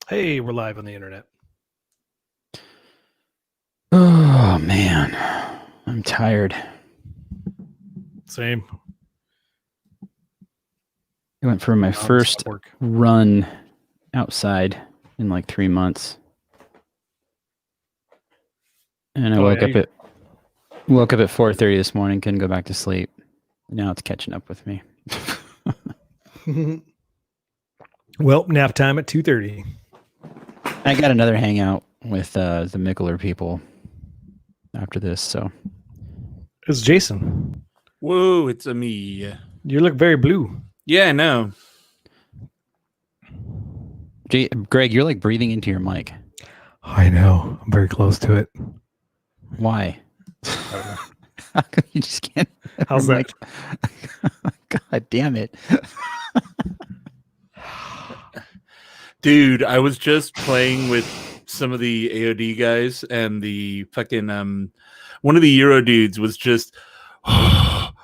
Hey, we're live on the internet. Oh, man. I'm tired. Same. I went for my first work. run outside in like 3 months. And I woke up at 4:30 this morning, couldn't go back to sleep. Now it's catching up with me. Well, nap time at 2:30. I got another hangout with the Mickler people after this, so. It's Jason. Whoa, it's a me. You look very blue. Yeah, I know. Greg, you're like breathing into your mic. I know. I'm very close to it. Why? How come you just can't? How's that? God damn it. Dude, I was just playing with some of the AOD guys, and the fucking one of the Euro dudes was just I'm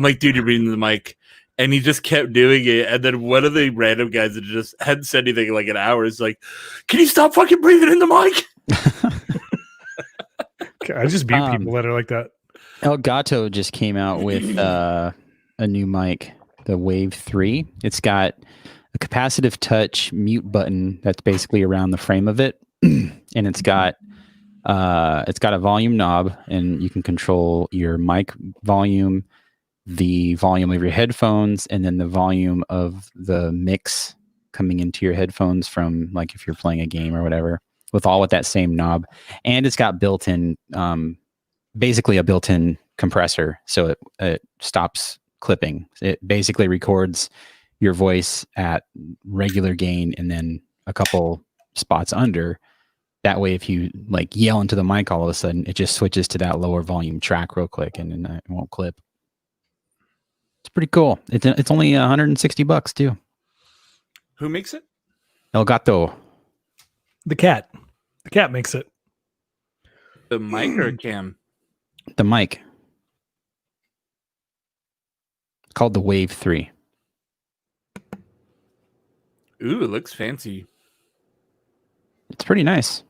like, dude, you're reading the mic. And he just kept doing it. And then one of the random guys that just hadn't said anything in like an hour is like, can you stop fucking breathing in the mic? I just mute people that are like that. Elgato just came out with a new mic, the Wave 3. It's got a capacitive touch mute button that's basically around the frame of it. And it's got a volume knob, and you can control your mic volume, the volume of your headphones, and then the volume of the mix coming into your headphones from, like, if you're playing a game or whatever, with that same knob. And it's got built-in, basically a built-in compressor, so it stops clipping. It basically records your voice at regular gain and then a couple spots under. That way, if you like yell into the mic all of a sudden, it just switches to that lower volume track real quick, and then it won't clip. It's pretty cool. It's only $160 too. Who makes it? Elgato. The cat. The cat makes it. The mic or Cam? The mic. It's called the Wave 3. Ooh, it looks fancy. It's pretty nice.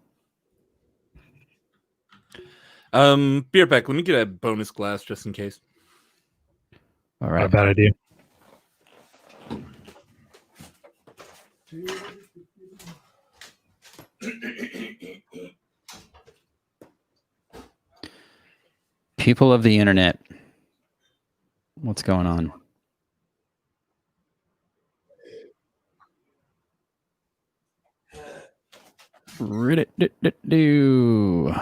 Beer back. Let me get a bonus glass just in case. All right. Not a bad idea. People of the internet, what's going on? Do.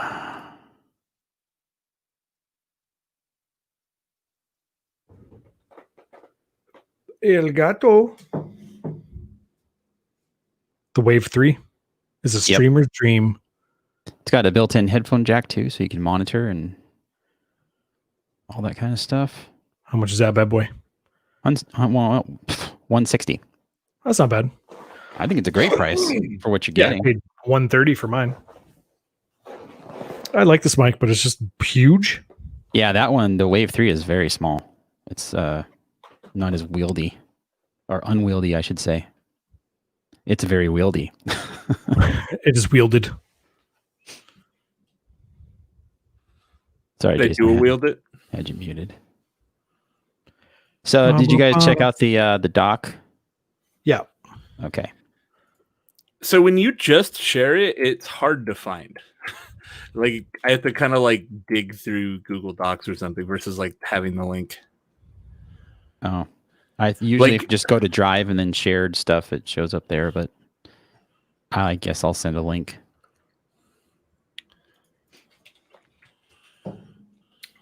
El Gato. The Wave 3 is a streamer's dream. It's got a built-in headphone jack too, so you can monitor and all that kind of stuff. How much is that bad boy? $160. That's not bad. I think it's a great price for what you're getting. I paid $130 for mine. I like this mic, but it's just huge. Yeah, that one, the Wave 3, is very small. It's not as wieldy, or unwieldy, I should say. It's very wieldy. It is wielded. Sorry, they Jason, dual wield it. Had you muted? So, did you guys check out the doc? Yeah. Okay. So when you just share it, it's hard to find. Like, I have to kind of like dig through Google Docs or something versus like having the link. Oh, I usually just go to Drive and then shared stuff. It shows up there, but I guess I'll send a link.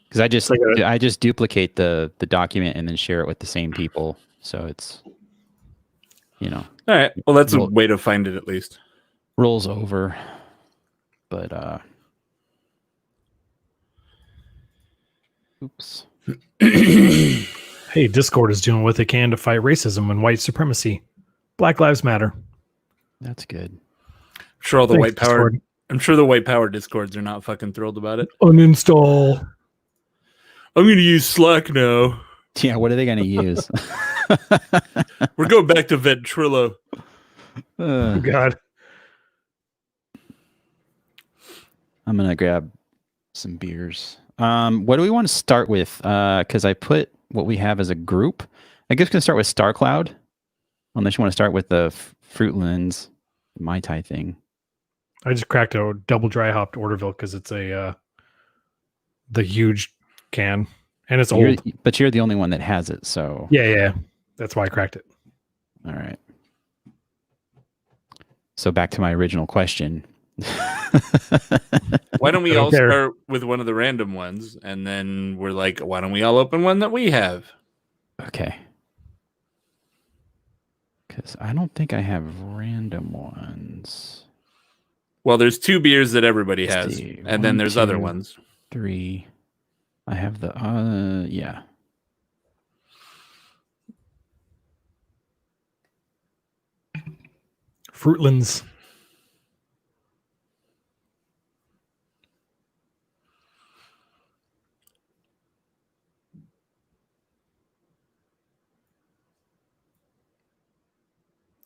Because I just duplicate the document and then share it with the same people. So it's, All right. Well, that's a way to find it at least. Rolls over. But oops. Hey, Discord is doing what they can to fight racism and white supremacy. Black Lives Matter. That's good. I'm sure all the Thanks, white power. Discord. I'm sure the white power discords are not fucking thrilled about it. Uninstall. I'm going to use Slack now. Yeah, what are they going to use? We're going back to Ventrilo. Oh, God. I'm gonna grab some beers. What do we want to start with? Because I put what we have as a group. I guess we can start with Star Cloud. Unless you want to start with the Fruitlands Maitai thing. I just cracked a double dry hopped Orderville because it's the huge can and it's old. But you're the only one that has it, so Yeah. That's why I cracked it. All right. So back to my original question. Why don't we all start with one of the random ones, and then we're like, why don't we all open one that we have? Okay. Because I don't think I have random ones. Well, there's 2 beers that everybody has, and then there's other ones. 3. I have the yeah. Fruitlands.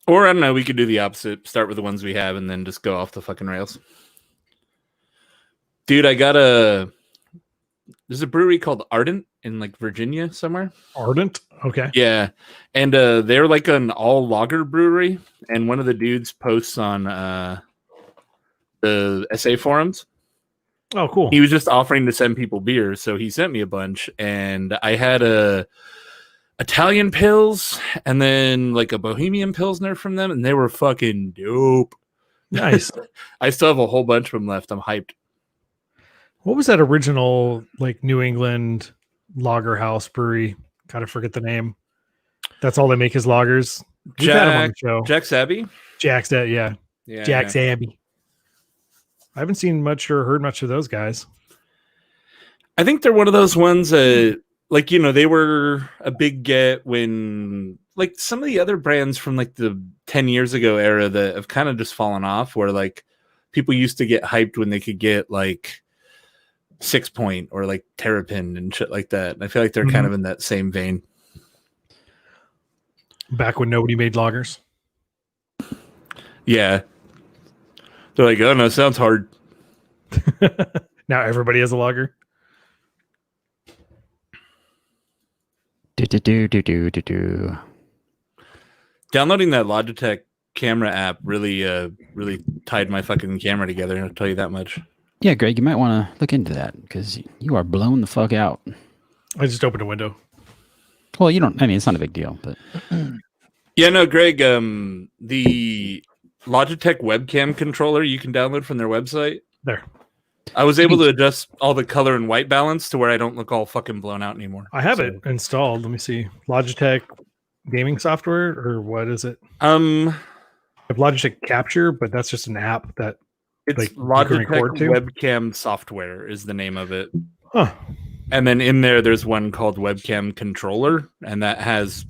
Or I don't know, we could do the opposite. Start with the ones we have and then just go off the fucking rails. Dude, there's a brewery called Ardent in like Virginia somewhere. Ardent? Okay. Yeah. And they're like an all lager brewery. And one of the dudes posts on the SA forums. Oh, cool. He was just offering to send people beers. So he sent me a bunch. And I had a Italian Pils and then like a Bohemian Pilsner from them. And they were fucking dope. Nice. I still have a whole bunch of them left. I'm hyped. What was that original like New England lager house brewery? Gotta forget the name. That's all they make is lagers. We've had them on the show. Jack's Abbey? Jack's that, yeah. Jack's Abbey. I haven't seen much or heard much of those guys. I think they're one of those ones like, you know, they were a big get when like some of the other brands from like the 10 years ago era that have kind of just fallen off, where like people used to get hyped when they could get like 6 Point or like Terrapin and shit like that. And I feel like they're kind of in that same vein. Back when nobody made lagers. Yeah. They're like, oh no, sounds hard. Now everybody has a lager. Downloading that Logitech camera app really tied my fucking camera together. I'll tell you that much. Yeah, Greg, you might want to look into that because you are blown the fuck out. I just opened a window. Well, you don't. I mean, it's not a big deal, but yeah, no, Greg. The Logitech webcam controller you can download from their website. There. I was able to adjust all the color and white balance to where I don't look all fucking blown out anymore. I have it installed. Let me see. Logitech gaming software, or what is it? I have Logitech Capture, but that's just an app that it's like Logitech webcam software is the name of it. Huh. And then in there's one called webcam controller, and that has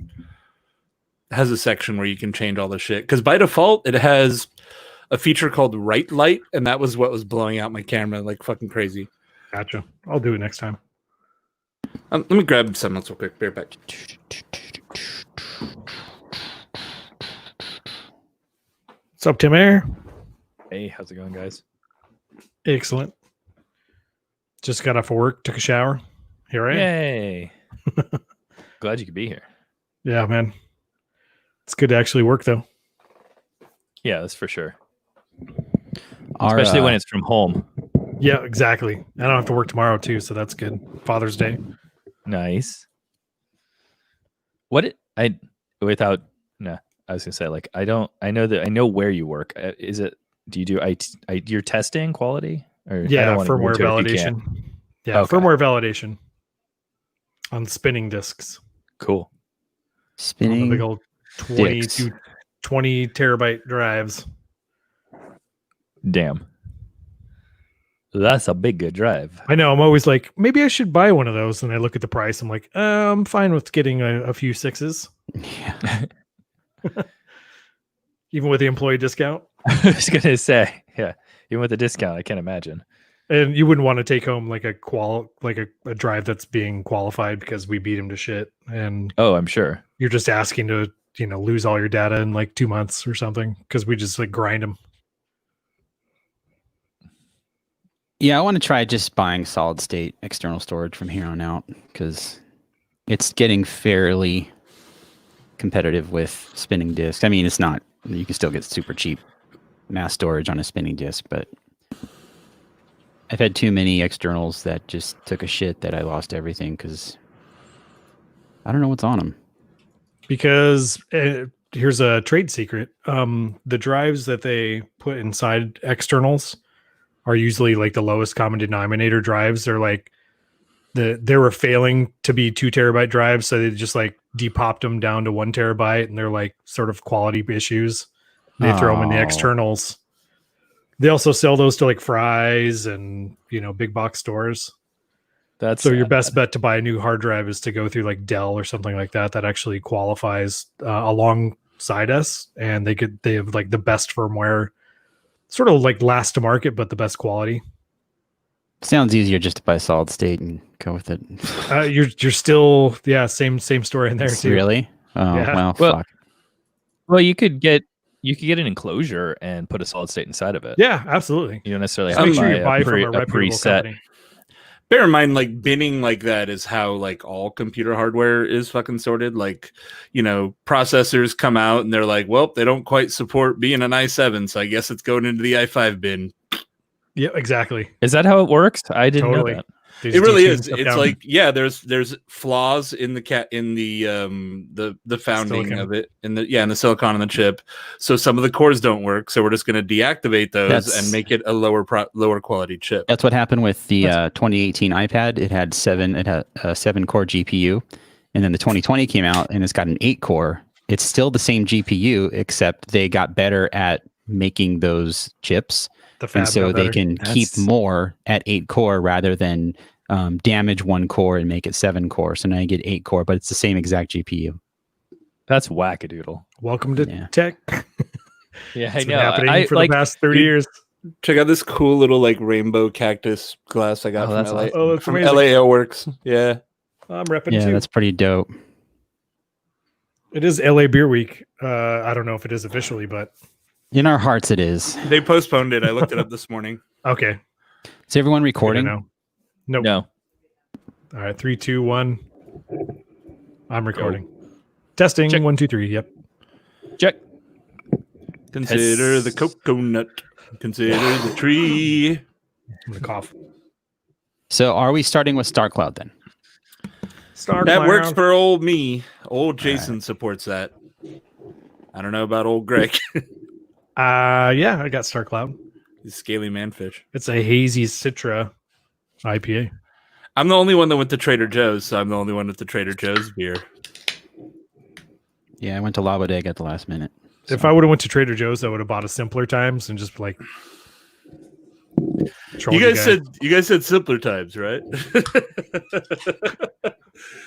a section where you can change all the shit. Because by default, it has a feature called Right Light, and that was what was blowing out my camera like fucking crazy. Gotcha. I'll do it next time. Let me grab something else real quick. Bear back. What's up, Tim Air? Hey, how's it going, guys? Excellent. Just got off of work, took a shower. Here I am. Yay. Glad you could be here. Yeah, man. It's good to actually work, though. Yeah, that's for sure. Especially when it's from home. Yeah, exactly. I don't have to work tomorrow, too, so that's good. Father's Day. Nice. I was gonna say, like, I know where you work. Do you do your testing quality? Or yeah, firmware validation. Yeah, okay. Firmware validation on spinning discs. Cool. Spinning on the big old 20 terabyte drives. Damn. That's a big good drive. I know. I'm always like, maybe I should buy one of those. And I look at the price. I'm like, I'm fine with getting a few 6s. Yeah. Even with the employee discount. I was gonna say, yeah. Even with the discount, I can't imagine. And you wouldn't want to take home like a drive that's being qualified because we beat him to shit. And oh, I'm sure you're just asking to lose all your data in like 2 months or something because we just like grind them. Yeah, I want to try just buying solid state external storage from here on out because it's getting fairly competitive with spinning disks. I mean, it's not, you can still get super cheap mass storage on a spinning disk, but I've had too many externals that just took a shit that I lost everything because I don't know what's on them. Because here's a trade secret. The drives that they put inside externals are usually like the lowest common denominator drives. They're like they were failing to be 2 terabyte drives, so they just like depopped them down to 1 terabyte, and they're like sort of quality issues. They throw them in the externals. They also sell those to like Fry's and big box stores. That's so your best bet to buy a new hard drive is to go through like Dell or something like that actually qualifies alongside us, and they have like the best firmware, sort of like last to market, but the best quality. Sounds easier just to buy solid state and go with it. You're still same story in there too. Really? Oh Yeah. well, Well, fuck. Well, you could get an enclosure and put a solid state inside of it. Yeah, absolutely. You don't necessarily Just have make to sure buy you buy a, from a reputable preset. company. Bear in mind, like binning like that is how like all computer hardware is fucking sorted. Like, processors come out and they're like, well, they don't quite support being an i7, so I guess it's going into the i5 bin. Yeah, exactly. Is that how it works? I didn't know that. It really is. It's like, there's flaws in the founding Silicon. of it in the silicon on the chip. So some of the cores don't work. So we're just going to deactivate those and make it a lower quality chip. That's what happened with the 2018 iPad. It had a 7-core GPU, and then the 2020 came out and it's got an 8-core. It's still the same GPU, except they got better at making those chips. And so they can keep more at 8-core rather than damage 1 core and make it 7-core. So now you get 8-core, but it's the same exact GPU. That's wackadoodle. Welcome to tech. Yeah, It's I been know. happening for the past 30 years. Check out this cool little like rainbow cactus glass I got from LA. Oh, that's from amazing. LA Works. Yeah. I'm repping Yeah, too. that's pretty dope. It is LA Beer Week. I don't know if it is officially, but In our hearts, it is. They postponed it. I looked it up this morning. okay. Is everyone recording? No. Nope. No. All right, 3, 2, 1. I'm recording. Testing. Check. 1, 2, 3. Yep. Check. Consider the coconut. Consider the tree. I'm gonna cough. So are we starting with StarCloud then? That works for old me. Old Jason supports that. I don't know about old Greg. Yeah, I got StarCloud. He's scaly manfish. It's a hazy Citra IPA. I'm the only one that went to Trader Joe's, so I'm the only one with the Trader Joe's beer. Yeah, I went to La Bodega at the last minute. If I would have went to Trader Joe's, I would have bought a Simpler Times and just like. You guys said simpler times, right?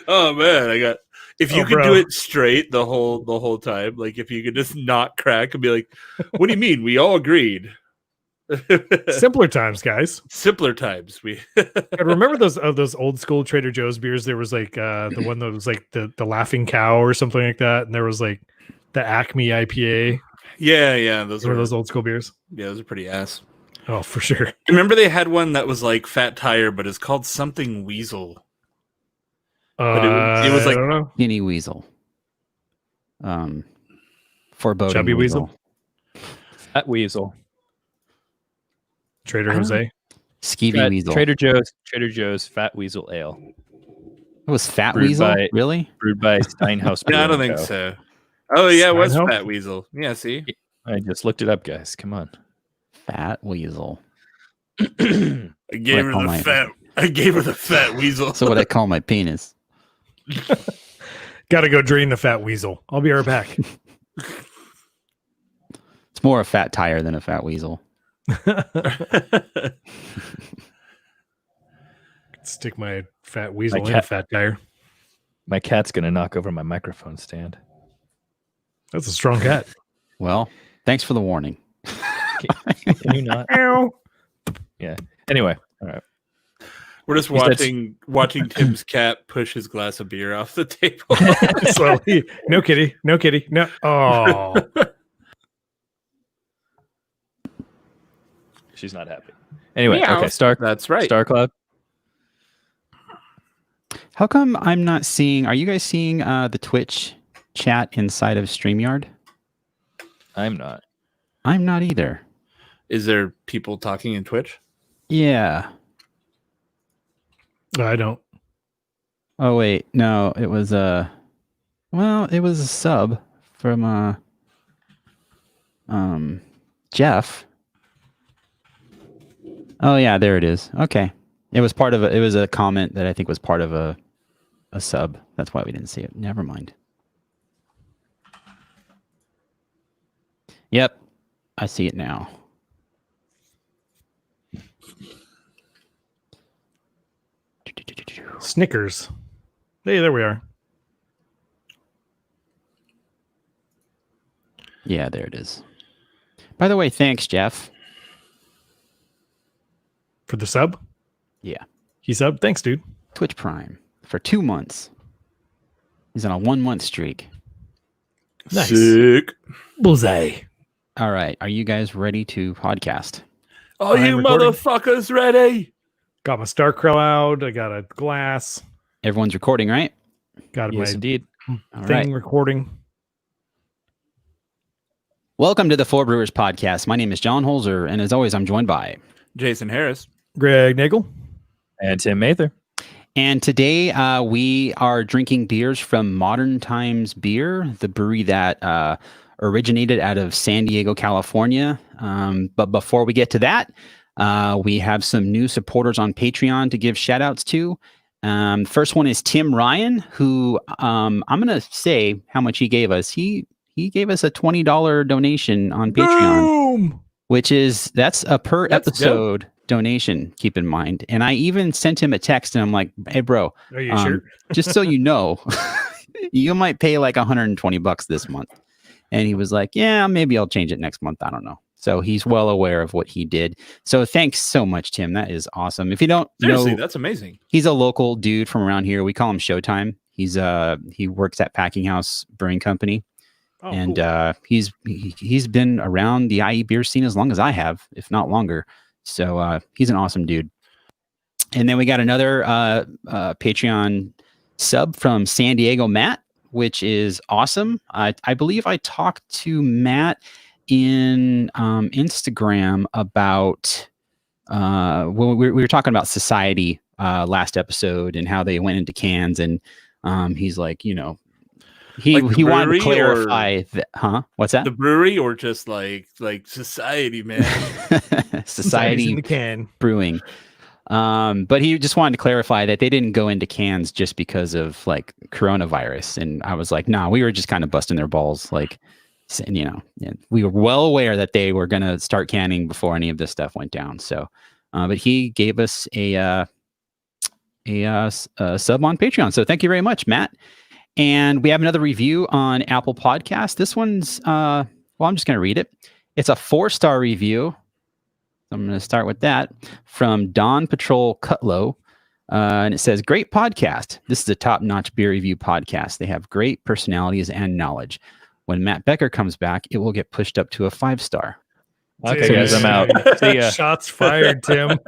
Oh man, if you could do it straight the whole time, like if you could just not crack and be like, what do you mean? We all agreed. Simpler Times, guys. Simpler times. I remember those old school Trader Joe's beers. There was like the one that was like the Laughing Cow or something like that, and there was like the Acme IPA. Yeah, those were those old school beers. Yeah, those are pretty ass. Oh, for sure. Remember they had one that was like Fat Tire, but it's called something Weasel. But it was like I don't know. Skinny Weasel. Foreboding Chubby Weasel. Fat Weasel. Trader Jose. Skeevy Weasel. Trader Joe's Fat Weasel Ale. It was Fat Brewed Weasel? by- Really? Brewed by Steinhaus. No, I don't Brewing think Co. so. Oh yeah, it was Steinhoff? Fat Weasel. Yeah, see. I just looked it up, guys. Come on. Fat Weasel. I gave her the fat weasel. So what I call my penis. Got to go drain the Fat Weasel. I'll be right back. It's more a fat tire than a fat weasel. Stick my Fat Weasel My in a cat- fat tire. My cat's gonna knock over my microphone stand. That's a strong cat. Well, thanks for the warning. Can you not? Ow. Yeah. Anyway, all right. We're just watching Tim's cat push his glass of beer off the table. Slowly. No kitty. No kitty. No. Oh. She's not happy. Anyway, Meow. okay, Star. That's right. Star Cloud. How come I'm not seeing? Are you guys seeing the Twitch chat inside of StreamYard? I'm not. I'm not either. Is there people talking in Twitch? Yeah. I don't. Oh wait, no, it was it was a sub from Jeff. Oh yeah, there it is. Okay. It was part of it was a comment that I think was part of a sub. That's why we didn't see it. Never mind. Yep. I see it now. Snickers. Hey, there we are. Yeah, there it is. By the way, thanks, Jeff. For the sub? Yeah. He subbed? Thanks, dude. Twitch Prime for 2 months. He's on a 1-month streak. Nice. Sick. Bullseye. All right. Are you guys ready to podcast? Are I'm you recording. motherfuckers ready? Got my Star Cloud. I got a glass. Everyone's recording, right? Got Yes, my indeed. All thing right. recording. Welcome to the Four Brewers podcast. My name is John Holzer, and as always, I'm joined by. Jason Harris. Greg Nagel. And Tim Mather. And today we are drinking beers from Modern Times Beer, the brewery that originated out of San Diego, California. But before we get to that, we have some new supporters on Patreon to give shout outs to. First one is Tim Ryan, who I'm going to say how much he gave us. He gave us a $20 donation on Patreon, Boom! that's a per That's episode donation, keep in mind. And I even sent him a text and I'm like, hey, bro, Are you sure? just so you know, you might pay like $120 this month. And he was like, yeah, maybe I'll change it next month. I don't know. So he's well aware of what he did. So thanks so much, Tim. That is awesome. If you don't Seriously, know, that's amazing. he's a local dude from around here. We call him Showtime. He works at Packing House Brewing Company. Oh, And cool. he's been around the IE beer scene as long as I have, if not longer. So he's an awesome dude. And then we got another Patreon sub from San Diego, Matt, which is awesome. I believe I talked to Matt in Instagram about when we were talking about Society last episode and how they went into cans, and he's like, you know, he Like the wanted to brewery clarify that, what's that? The brewery or just like society, man. Society in the can. Brewing. But he just wanted to clarify that they didn't go into cans just because of like coronavirus. And I was like, nah, we were just kind of busting their balls. Like, you know, we were well aware that they were going to start canning before any of this stuff went down. So, but he gave us a sub on Patreon. So thank you very much, Matt. And we have another review on Apple Podcasts. This one's, well, I'm just going to read it. It's a 4-star review. I'm going to start with that from Don Patrol Cutlow. And it says, great podcast. This is a top-notch beer review podcast. They have great personalities and knowledge. When Matt Becker comes back, it will get pushed up to a 5-star. Okay, Dude. guys, I'm out. See ya. Shots fired, Tim.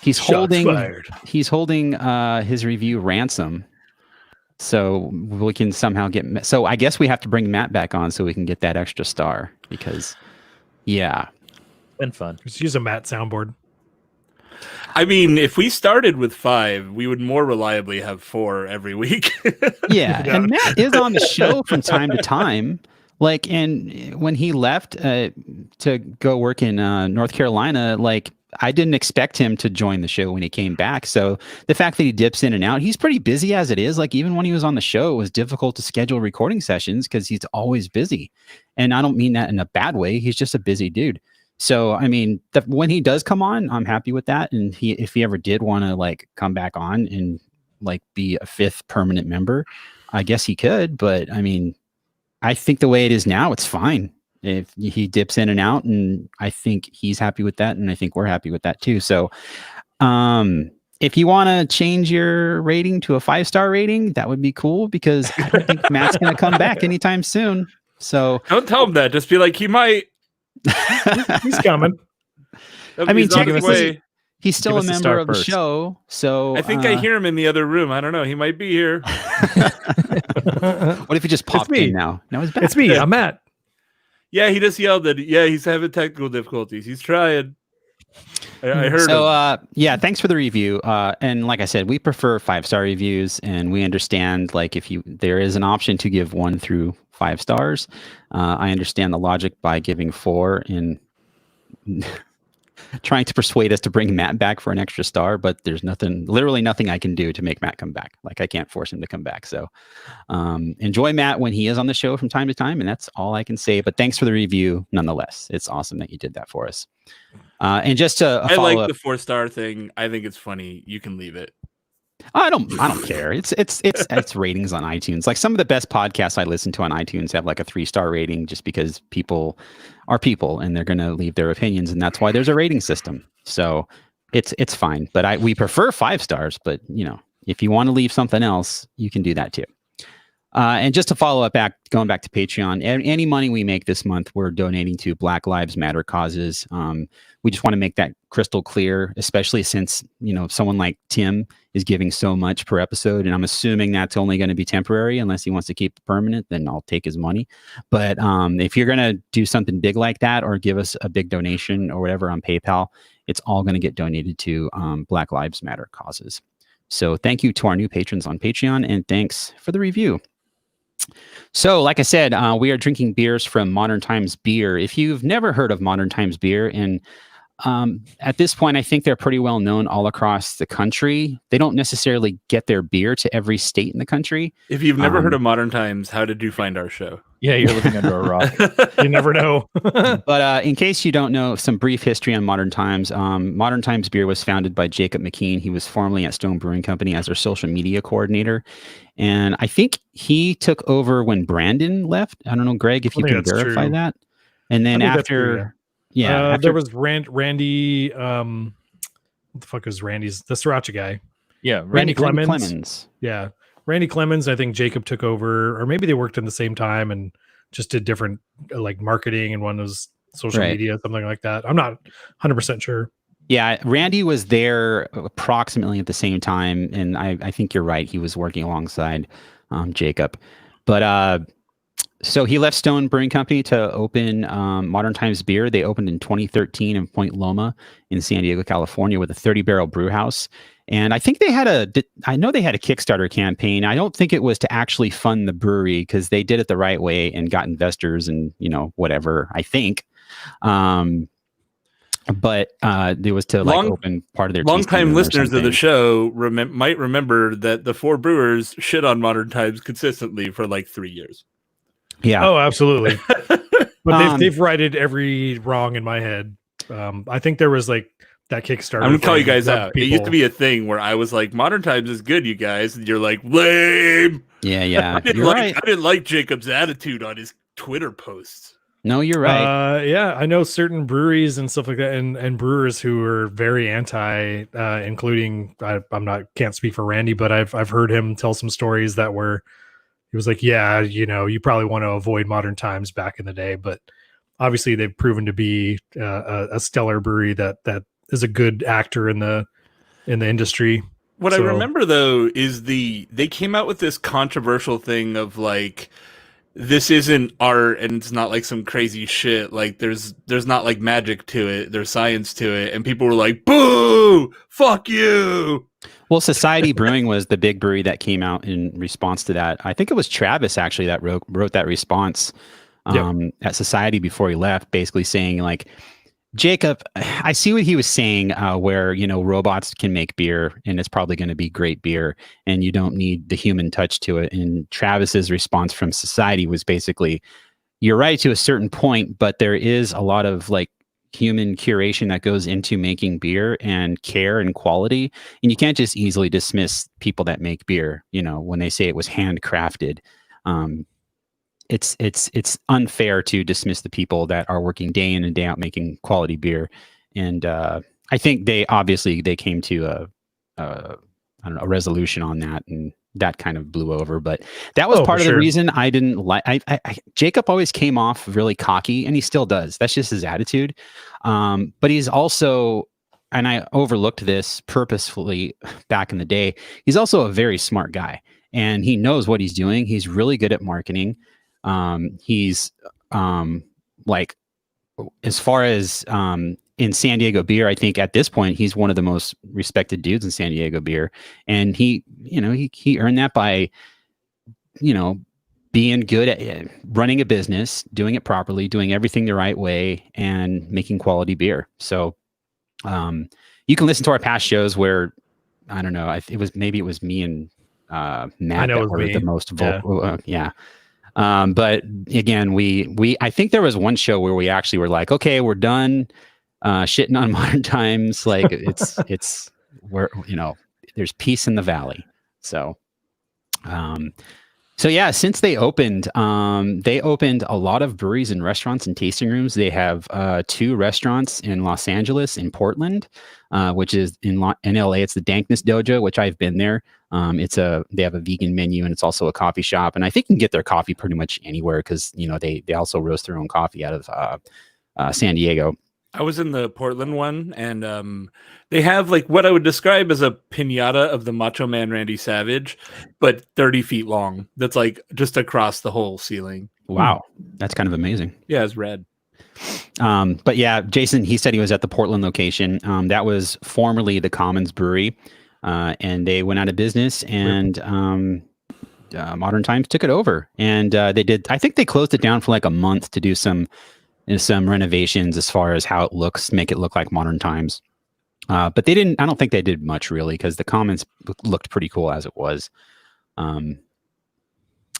He's Shots fired. holding his review ransom. So we can somehow get, so I guess we have to bring Matt back on so we can get that extra star because, yeah. Been fun. Just use a Matt soundboard. I mean, if we started with 5, we would more reliably have 4 every week. Yeah. Yeah. And Matt is on the show from time to time. Like, and when he left to go work in North Carolina, like, I didn't expect him to join the show when he came back. So the fact that he dips in and out, he's pretty busy as it is. Like, even when he was on the show, it was difficult to schedule recording sessions because he's always busy. And I don't mean that in a bad way. He's just a busy dude. So, I mean, when he does come on, I'm happy with that. And if he ever did want to like come back on and like be a 5th permanent member, I guess he could. But I mean, I think the way it is now, it's fine. If he dips in and out, and I think he's happy with that, and I think we're happy with that too. So, if you want to change your rating to a 5-star rating, that would be cool because I don't think Matt's going to come back anytime soon. So Don't tell him that. Just be like, he might. He's coming. I mean, He's on his technically, way. he's still a Give us a member star of the first. show. So I think I hear him in the other room. I don't know. He might be here. What if he just popped me. in now? Now he's back. It's me. I'm Matt. Yeah, he just yelled that. Yeah, he's having technical difficulties. He's trying. I heard So, him. yeah, thanks for the review. And like I said, we prefer 5-star reviews, and we understand like if there is an option to give 1 through 5 stars. I understand the logic by giving 4 and trying to persuade us to bring Matt back for an extra star, but there's literally nothing I can do to make Matt come back. Like I can't force him to come back. So enjoy Matt when he is on the show from time to time, and that's all I can say. But thanks for the review nonetheless. It's awesome that you did that for us. And just to I follow like up, the 4-star thing. I think it's funny. You can leave it. I don't care. It's ratings on iTunes. Like some of the best podcasts I listen to on iTunes have like a 3-star rating just because people are people and they're going to leave their opinions, and that's why there's a rating system. So it's fine. But we prefer 5 stars. But if you want to leave something else, you can do that too. And just to follow up, going back to Patreon, any money we make this month, we're donating to Black Lives Matter causes. We just want to make that crystal clear, especially since, someone like Tim is giving so much per episode. And I'm assuming that's only going to be temporary unless he wants to keep it permanent, then I'll take his money. But if you're going to do something big like that or give us a big donation or whatever on PayPal, it's all going to get donated to Black Lives Matter causes. So thank you to our new patrons on Patreon, and thanks for the review. So, like I said, we are drinking beers from Modern Times Beer. If you've never heard of Modern Times Beer, and at this point, I think they're pretty well known all across the country. They don't necessarily get their beer to every state in the country. If you've never heard of Modern Times, how did you find our show? Yeah, you're living under a rock. You never know. But in case you don't know, some brief history on Modern Times. Modern Times Beer was founded by Jacob McKean. He was formerly at Stone Brewing Company as their social media coordinator. And I think he took over when Brandon left. I don't know, Greg, if you can verify true. that. And then after... Yeah, there was Randy. What the fuck is Randy's? The Sriracha guy. Yeah, Randy Clemens. Yeah, Randy Clemens. I think Jacob took over, or maybe they worked in the same time and just did different like marketing, and one was social media, something like that. I'm not 100% sure. Yeah, Randy was there approximately at the same time, and I think you're right. He was working alongside Jacob, but. So he left Stone Brewing Company to open Modern Times Beer. They opened in 2013 in Point Loma in San Diego, California, with a 30-barrel brew house. And I think I know they had a Kickstarter campaign. I don't think it was to actually fund the brewery because they did it the right way and got investors and, whatever, I think. But it was to open part of their long-time listeners of the show might remember that the 4 brewers shit on Modern Times consistently for like 3 years. Yeah. Oh, absolutely. But they've righted every wrong in my head. I think there was like that Kickstarter. I'm gonna call you guys out. It used to be a thing where I was like, "Modern Times is good, you guys," and you're like, "Lame." Yeah. I didn't like Jacob's attitude on his Twitter posts. No, you're right. Yeah, I know certain breweries and stuff like that, and brewers who are very anti, including can't speak for Randy, but I've heard him tell some stories that were. He was like, yeah, you probably want to avoid Modern Times back in the day, but obviously they've proven to be a stellar brewery that is a good actor in the industry. What I remember though is they came out with this controversial thing of like, this isn't art and it's not like some crazy shit. Like there's not like magic to it. There's science to it. And people were like, boo, fuck you. Well, Society Brewing was the big brewery that came out in response to that. I think it was Travis actually that wrote that response at Society before he left, basically saying like, Jacob, I see what he was saying, where, robots can make beer and it's probably going to be great beer and you don't need the human touch to it. And Travis's response from Society was basically, you're right to a certain point, but there is a lot of like human curation that goes into making beer and care and quality. And you can't just easily dismiss people that make beer, when they say it was handcrafted. It's unfair to dismiss the people that are working day in and day out making quality beer. And I think they came to I don't know, a resolution on that, and that kind of blew over. But that was Oh, part for of the sure. reason I didn't like. Jacob always came off really cocky, and he still does. That's just his attitude. But he's also, and I overlooked this purposefully back in the day. He's also a very smart guy, and he knows what he's doing. He's really good at marketing. He's like, as far as in San Diego beer, I think at this point he's one of the most respected dudes in San Diego beer, and he earned that by, being good at running a business, doing it properly, doing everything the right way, and making quality beer. So, you can listen to our past shows where, I don't know, it was me and Matt that were the most vocal. Yeah. But again, I think there was one show where we actually were like, okay, we're done shitting on Modern Times. Like it's where, there's peace in the valley. So, yeah, since they opened a lot of breweries and restaurants and tasting rooms. They have 2 restaurants in Los Angeles, in Portland, which is in LA. It's the Dankness Dojo, which I've been there. They have a vegan menu, and it's also a coffee shop. And I think you can get their coffee pretty much anywhere because, they also roast their own coffee out of San Diego. I was in the Portland one, and they have like what I would describe as a piñata of the Macho Man Randy Savage, but 30 feet long. That's like just across the whole ceiling. Wow. That's kind of amazing. Yeah, it's red. But yeah, Jason, he said he was at the Portland location. That was formerly the Commons Brewery, and they went out of business, and Modern Times took it over. And I think they closed it down for like a month to do some renovations as far as how it looks, make it look like Modern Times. But I don't think they did much really, because the Commons looked pretty cool as it was. And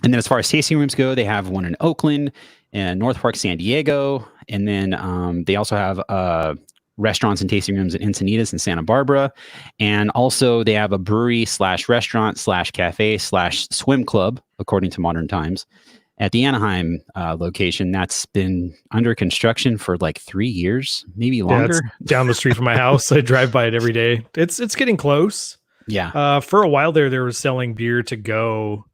then as far as tasting rooms go, they have one in Oakland and North Park, San Diego. And then they also have restaurants and tasting rooms in Encinitas and Santa Barbara. And also they have a brewery / restaurant / cafe / swim club, according to Modern Times, at the Anaheim location. That's been under construction for like 3 years, maybe longer. Yeah, it's down the street from my house. I drive by it every day. It's getting close. Yeah. For a while there, they were selling beer to go.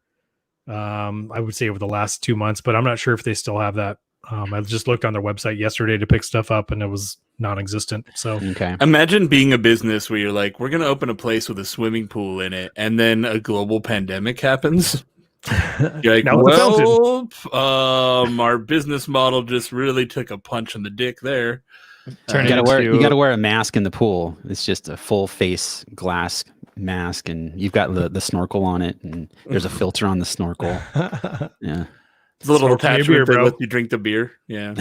I would say over the last 2 months, but I'm not sure if they still have that. I just looked on their website yesterday to pick stuff up, and it was non-existent. So okay. Imagine being a business where you're like, we're going to open a place with a swimming pool in it, and then a global pandemic happens. You're like, well, our business model just really took a punch in the dick there. You gotta wear a mask in the pool. It's just a full face glass mask, and you've got the snorkel on it, and there's a filter on the snorkel. Yeah, it's a little Snorkel attachment beer, that bro. lets you drink the beer. Yeah.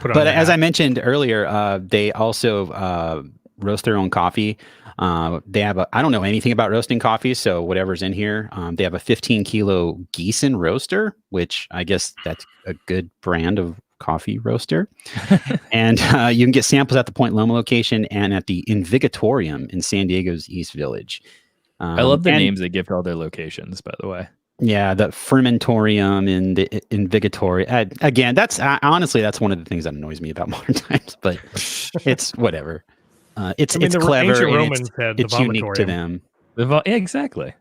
But as I mentioned earlier, they also roast their own coffee. They have I don't know anything about roasting coffee, so whatever's in here. They have a 15-kilo Gießen roaster, which I guess that's a good brand of coffee roaster. And you can get samples at the Point Loma location and at the Invigatorium in San Diego's East Village. I love the names they give to all their locations, by the way. Yeah, the Fermentorium and the Invigatorium. Again, honestly, that's one of the things that annoys me about Modern Times, but it's whatever. It's clever. Ancient And Romans had it's the unique to them. Yeah, exactly.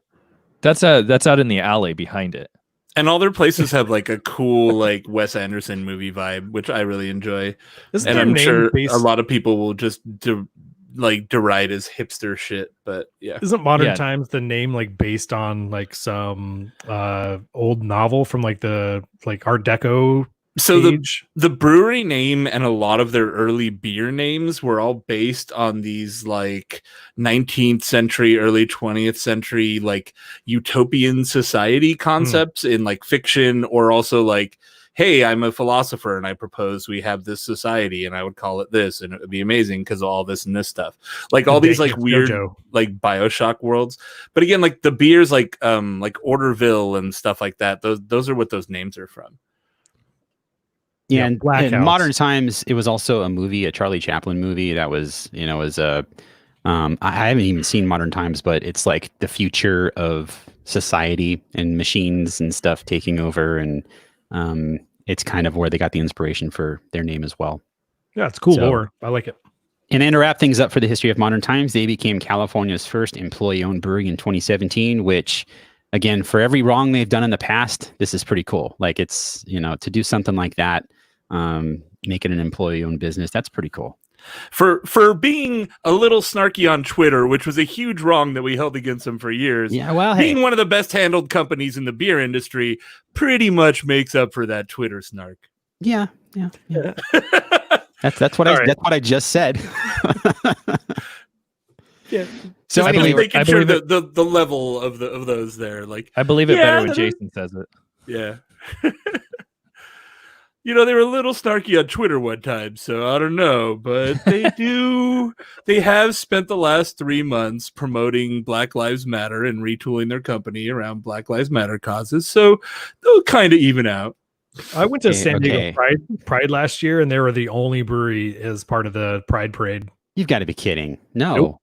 That's out in the alley behind it. And all their places have like a cool like Wes Anderson movie vibe, which I really enjoy. And I'm sure a lot of people will just deride as hipster shit, but yeah. Isn't Modern Times the name like based on like some old novel from like the Art Deco? So the brewery name and a lot of their early beer names were all based on these like 19th century, early 20th century like utopian society concepts in like fiction, or also like, hey, I'm a philosopher and I propose we have this society and I would call it this and it would be amazing because of all this and this stuff. Like all these like weird like BioShock worlds. But again, like the beers like Orderville and stuff like that, those are what those names are from. Yeah, and in Modern Times, it was also a movie, a Charlie Chaplin movie that was, I haven't even seen Modern Times, but it's like the future of society and machines and stuff taking over, and it's kind of where they got the inspiration for their name as well. Yeah, it's cool lore. I like it. And then to wrap things up for the history of modern times, they became California's first employee-owned brewery in 2017, which, again, for every wrong they've done in the past, this is pretty cool. Like, it's, to do something like that, make it an employee-owned business, that's pretty cool. For being a little snarky on Twitter, which was a huge wrong that we held against them for years. Yeah, well, being one of the best handled companies in the beer industry pretty much makes up for that Twitter snark. Yeah. That's what that's what I just said. Yeah. So anyway, anyway, making sure the level of those there, like, I believe it better when Jason says it. Yeah. They were a little snarky on Twitter one time, so I don't know, but they have spent the last 3 months promoting Black Lives Matter and retooling their company around Black Lives Matter causes, so they'll kind of even out. I went to San Diego Pride last year, and they were the only brewery as part of the Pride Parade. You've got to be kidding. No. Nope.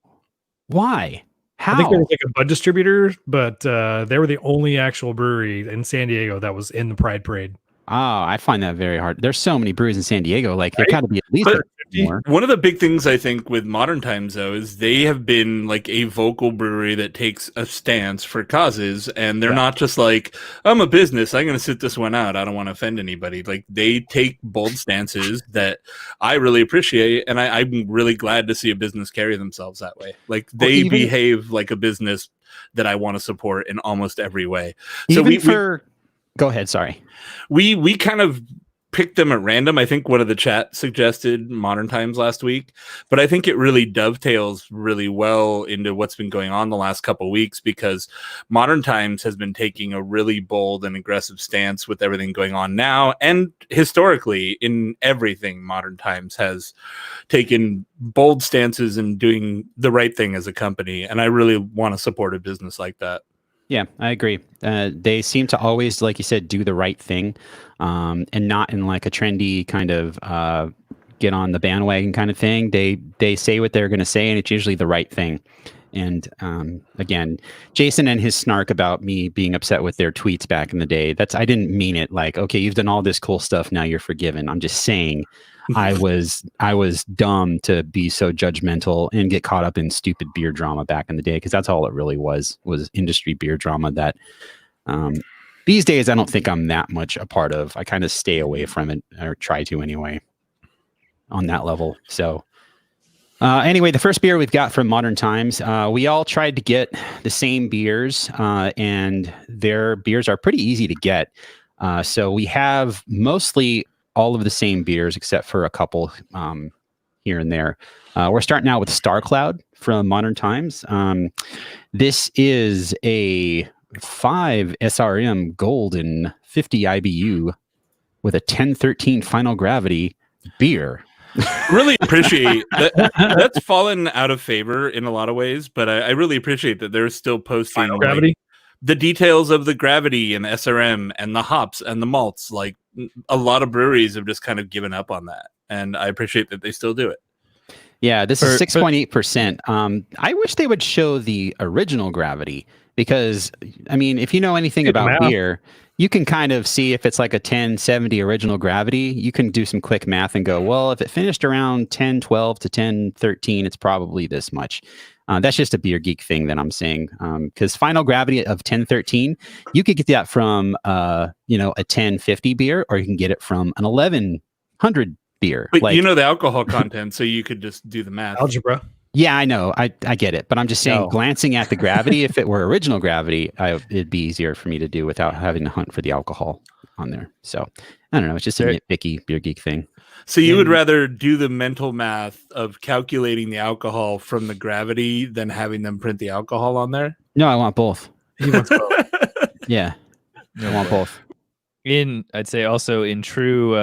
Why? How? I think there was like a bud distributor, but they were the only actual brewery in San Diego that was in the Pride Parade. Oh, I find that very hard. There's so many breweries in San Diego. Like, there got to be at least 50 more. One of the big things I think with Modern Times, though, is they have been like a vocal brewery that takes a stance for causes, and they're not just like, I'm a business, I'm going to sit this one out, I don't want to offend anybody. Like, they take bold stances that I really appreciate, and I'm really glad to see a business carry themselves that way. Like, they behave like a business that I want to support in almost every way. So Go ahead. Sorry. We kind of picked them at random. I think one of the chat suggested Modern Times last week, but I think it really dovetails really well into what's been going on the last couple of weeks, because Modern Times has been taking a really bold and aggressive stance with everything going on now, and historically in everything. Modern Times has taken bold stances and doing the right thing as a company, and I really want to support a business like that. Yeah, I agree. They seem to always, like you said, do the right thing, and not in like a trendy kind of get on the bandwagon kind of thing. They say what they're going to say, and it's usually the right thing. And again, Jason and his snark about me being upset with their tweets back in the day, I didn't mean it like, okay, you've done all this cool stuff, now you're forgiven. I'm just saying I was dumb to be so judgmental and get caught up in stupid beer drama back in the day, because that's all it really was industry beer drama that these days I don't think I'm that much a part of. I kind of stay away from it, or try to anyway, on that level. So anyway, the first beer we've got from Modern Times, we all tried to get the same beers, and their beers are pretty easy to get. So we have mostly all of the same beers except for a couple here and there. We're starting out with Star Cloud from Modern Times. This is a 5 SRM golden 50 IBU with a 1013 final gravity beer. Really appreciate that. That's fallen out of favor in a lot of ways, but I really appreciate that they're still posting Final gravity, the details of the gravity and SRM and the hops and the malts. Like, a lot of breweries have just kind of given up on that, and I appreciate that they still do it. Yeah, this is 6.8%. I wish they would show the original gravity, because, I mean, if you know anything about beer, you can kind of see if it's like a 1070 original gravity. You can do some quick math and go, well, if it finished around 1012 to 1013, it's probably this much. That's just a beer geek thing that I'm saying, because final gravity of 1013, you could get that from a 1050 beer, or you can get it from an 1100 beer. But the alcohol content, so you could just do the math. algebra. Yeah, I know. I get it. But I'm just saying, glancing at the gravity, if it were original gravity, it'd be easier for me to do without having to hunt for the alcohol on there. So I don't know. It's just a nitpicky beer geek thing. So you would rather do the mental math of calculating the alcohol from the gravity than having them print the alcohol on there? No, I want both. He wants both. Yeah, I want both. I'd say also in true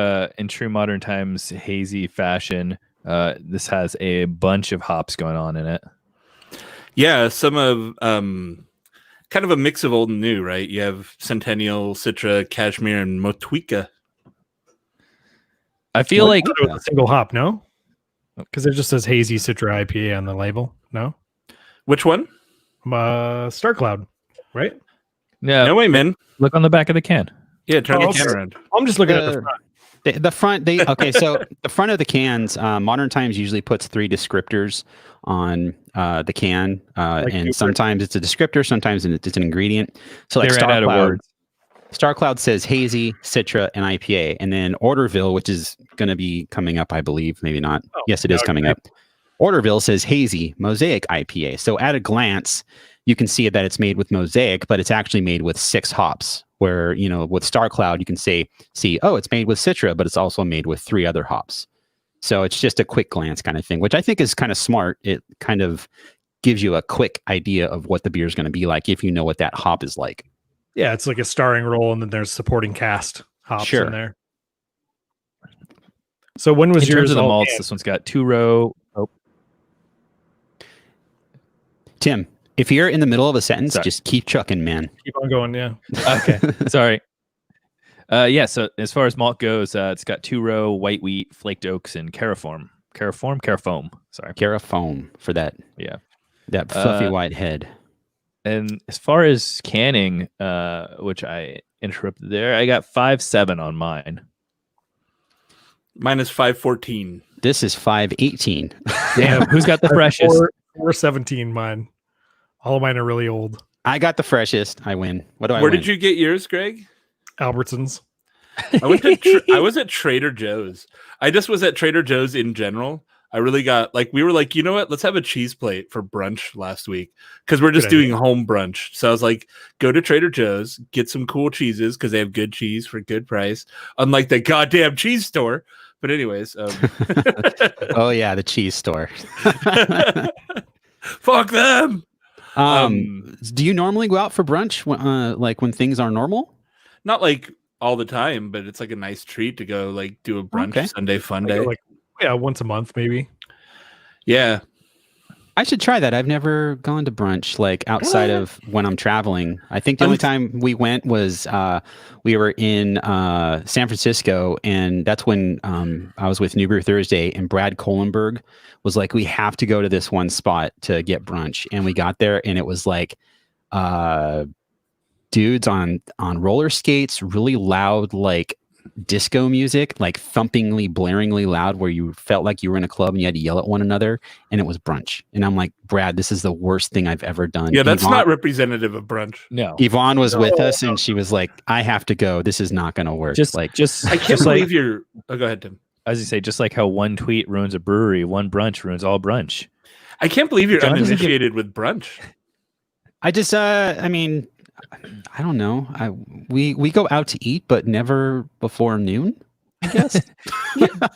Modern Times hazy fashion, this has a bunch of hops going on in it. Yeah, some of kind of a mix of old and new, right? You have Centennial, Citra, Cashmere, and Motueka. I feel like it was a single hop, no? Because it just says Hazy Citra IPA on the label. No? Which one? Star Cloud, right? No way, man. Look on the back of the can. Yeah, turn the can around. I'm just looking at the front. The front, so the front of the cans, Modern Times usually puts 3 descriptors on the can, and sometimes it's a descriptor, sometimes it's an ingredient. So like They ran out of words. Star Cloud says hazy, Citra, and IPA, and then Orderville, which is going to be coming up, I believe, maybe not. Oh, yes, it is coming up. Orderville says hazy, Mosaic IPA. So at a glance, you can see that it's made with Mosaic, but it's actually made with 6 hops. Where, with Star Cloud, you can see, oh, it's made with Citra, but it's also made with 3 other hops. So it's just a quick glance kind of thing, which I think is kind of smart. It kind of gives you a quick idea of what the beer is going to be like if you know what that hop is like. Yeah, it's like a starring role, and then there's supporting cast hops in there. So when was in terms yours of the all malts? canned? This one's got 2 row. Oh, Tim, if you're in the middle of a sentence, Sorry. just keep chucking, man. Keep on going, yeah. okay. Sorry. Yeah. So as far as malt goes, it's got 2 row white wheat, flaked oaks, and carafoam. Sorry. Carafoam for that. Yeah. That fluffy white head. And as far as canning, which I interrupted there, I got 5.7 on mine. Mine is 5.14. This is 5.18. Damn, who's got the freshest? 4.17 mine. All of mine are really old. I got the freshest. I win. What do I Where win? did you get yours, Greg? Albertsons. I went to I was at Trader Joe's. I just was at Trader Joe's in general. I really got we were like, you know what? Let's have a cheese plate for brunch last week because we're just doing home brunch. So I was like, go to Trader Joe's, get some cool cheeses because they have good cheese for good price, unlike the goddamn cheese store. But anyways, oh yeah, the cheese store. Fuck them. Do you normally go out for brunch when things are normal? Not like all the time, but it's like a nice treat to go do a brunch Sunday fun day. Once a month maybe. Yeah. I should try that. I've never gone to brunch outside of when I'm traveling. I think the only time we went was we were in San Francisco, and that's when I was with New Brew Thursday, and Brad Kohlenberg was like, we have to go to this one spot to get brunch. And we got there, and it was dudes on roller skates, really loud, disco music, thumpingly, blaringly loud, where you felt like you were in a club and you had to yell at one another, and it was brunch. And I'm like, Brad, this is the worst thing I've ever done. Yeah, that's not representative of brunch. No. Yvonne was with us, and she was like, I have to go. This is not going to work. I can't believe you're... Oh, go ahead, Tim. As you say, just like how one tweet ruins a brewery, one brunch ruins all brunch. I can't believe you're uninitiated with brunch. I just, I don't know. We go out to eat, but never before noon, I guess.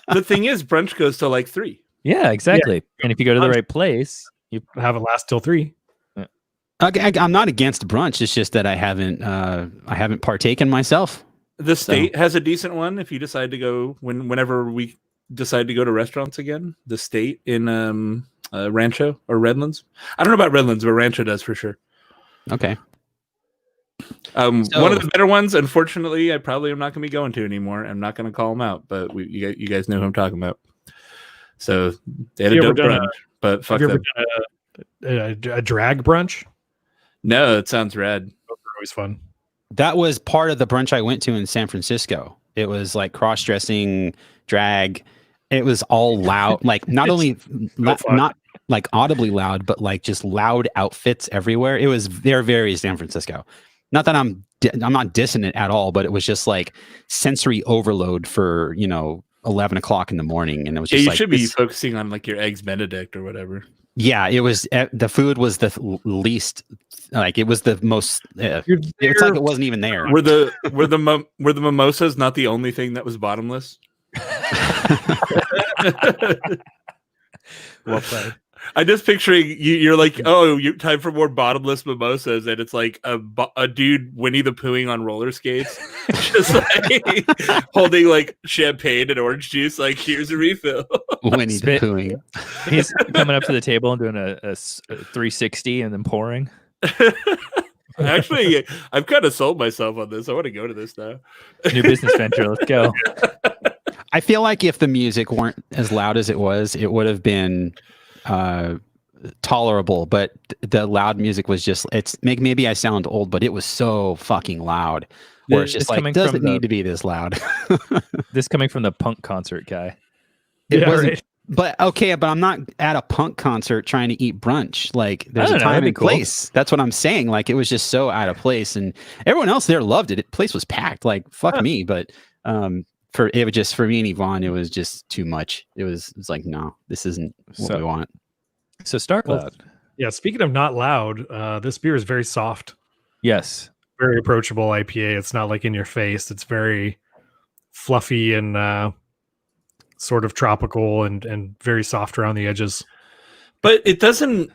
The thing is, brunch goes to 3. Yeah, exactly. Yeah. And if you go to the right place, you have it last till 3. Yeah. I'm not against brunch. It's just that I haven't partaken myself. The state has a decent one. If you decide to go whenever we decide to go to restaurants again, the state in Rancho or Redlands. I don't know about Redlands, but Rancho does for sure. Okay. One of the better ones, unfortunately, I probably am not going to be going to anymore. I'm not going to call them out, but you guys know who I'm talking about. So they had a dope brunch, but fuck them. Have you ever done a drag brunch? No, it sounds rad. Those are always fun. That was part of the brunch I went to in San Francisco. It was cross-dressing, drag. It was all loud, not only not audibly loud, but just loud outfits everywhere. They're very San Francisco. Not that I'm not dissing it at all, but it was just sensory overload for 11 o'clock in the morning, and it was just you should be focusing on your eggs Benedict or whatever. Yeah, it was the food was the least it was the most. It's like it wasn't even there. Were the mimosas not the only thing that was bottomless? Well played. I'm just picturing you're time for more bottomless mimosas, and it's a dude Winnie the Poohing on roller skates, just holding champagne and orange juice. Here's a refill. Winnie the Poohing. He's coming up to the table and doing a 360 and then pouring. Actually, I've kind of sold myself on this. I want to go to this now. New business venture. Let's go. I feel like if the music weren't as loud as it was, it would have been tolerable, but the loud music was just, maybe I sound old, but it was so fucking loud. Where it's just like, doesn't need to be this loud. This coming from the punk concert guy. It wasn't, but okay, but I'm not at a punk concert trying to eat brunch. Like, there's a time and place. That's what I'm saying. Like, it was just so out of place, and everyone else there loved it. The place was packed. Like, fuck me, but for me and Yvonne, it was just too much. It was like, no, this isn't what we want. So Starcloud. Well, yeah, speaking of not loud, this beer is very soft. Yes. Very approachable IPA. It's not like in your face. It's very fluffy and sort of tropical and very soft around the edges. But it doesn't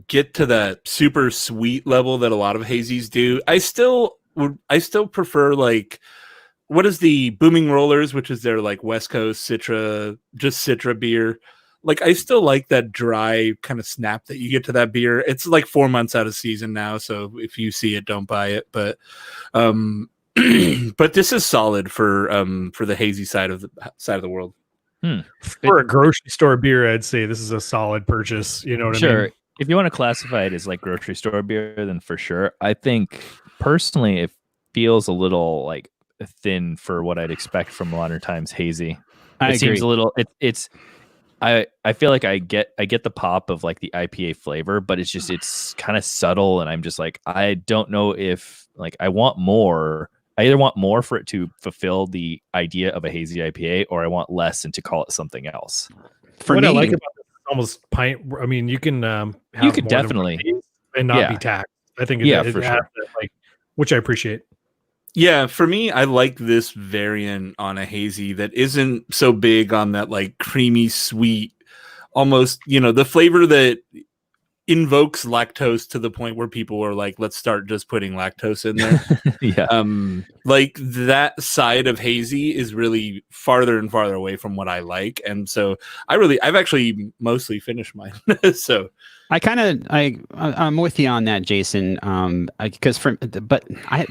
get to that super sweet level that a lot of hazies do. I still prefer, like, what is the Booming Rollers, which is their like West Coast Citra beer. Like, I still like that dry kind of snap that you get to that beer. It's like 4 months out of season now, so if you see it, don't buy it. But but this is solid for the hazy side of the world. For a grocery store beer, I'd say this is a solid purchase. You know what I mean? Sure. If you want to classify it as like grocery store beer, then for sure. I think personally, it feels a little like thin for what I'd expect from Modern Times hazy. It seems a little. It's. I feel like I get the pop of like the IPA flavor, but it's kind of subtle, and I'm just like, I don't know if like I want more. I either want more for it to fulfill the idea of a hazy IPA, or I want less and to call it something else. For what I like about this is almost pint. I mean, you can you could definitely and not be taxed. I think for sure. That, like, which I appreciate. Yeah, for me, I like this variant on a hazy that isn't so big on that like creamy, sweet, almost, the flavor that invokes lactose to the point where people are like, let's start just putting lactose in there. Yeah. Like that side of hazy is really farther and farther away from what I like. And so I've actually mostly finished mine. So I'm with you on that, Jason. The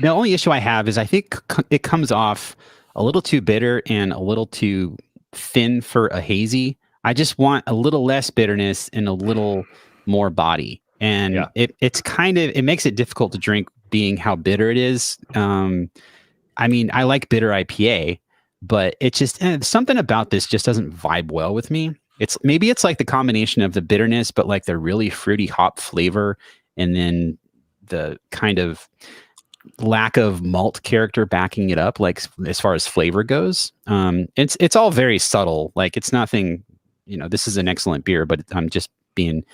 only issue I have is I think it comes off a little too bitter and a little too thin for a hazy. I just want a little less bitterness and a little more body. And it makes it difficult to drink being how bitter it is. I mean, I like bitter IPA, but it just something about this just doesn't vibe well with me. Maybe it's like the combination of the bitterness, but like the really fruity hop flavor, and then the kind of lack of malt character backing it up, like as far as flavor goes. It's all very subtle. Like, it's nothing, this is an excellent beer, but I'm just being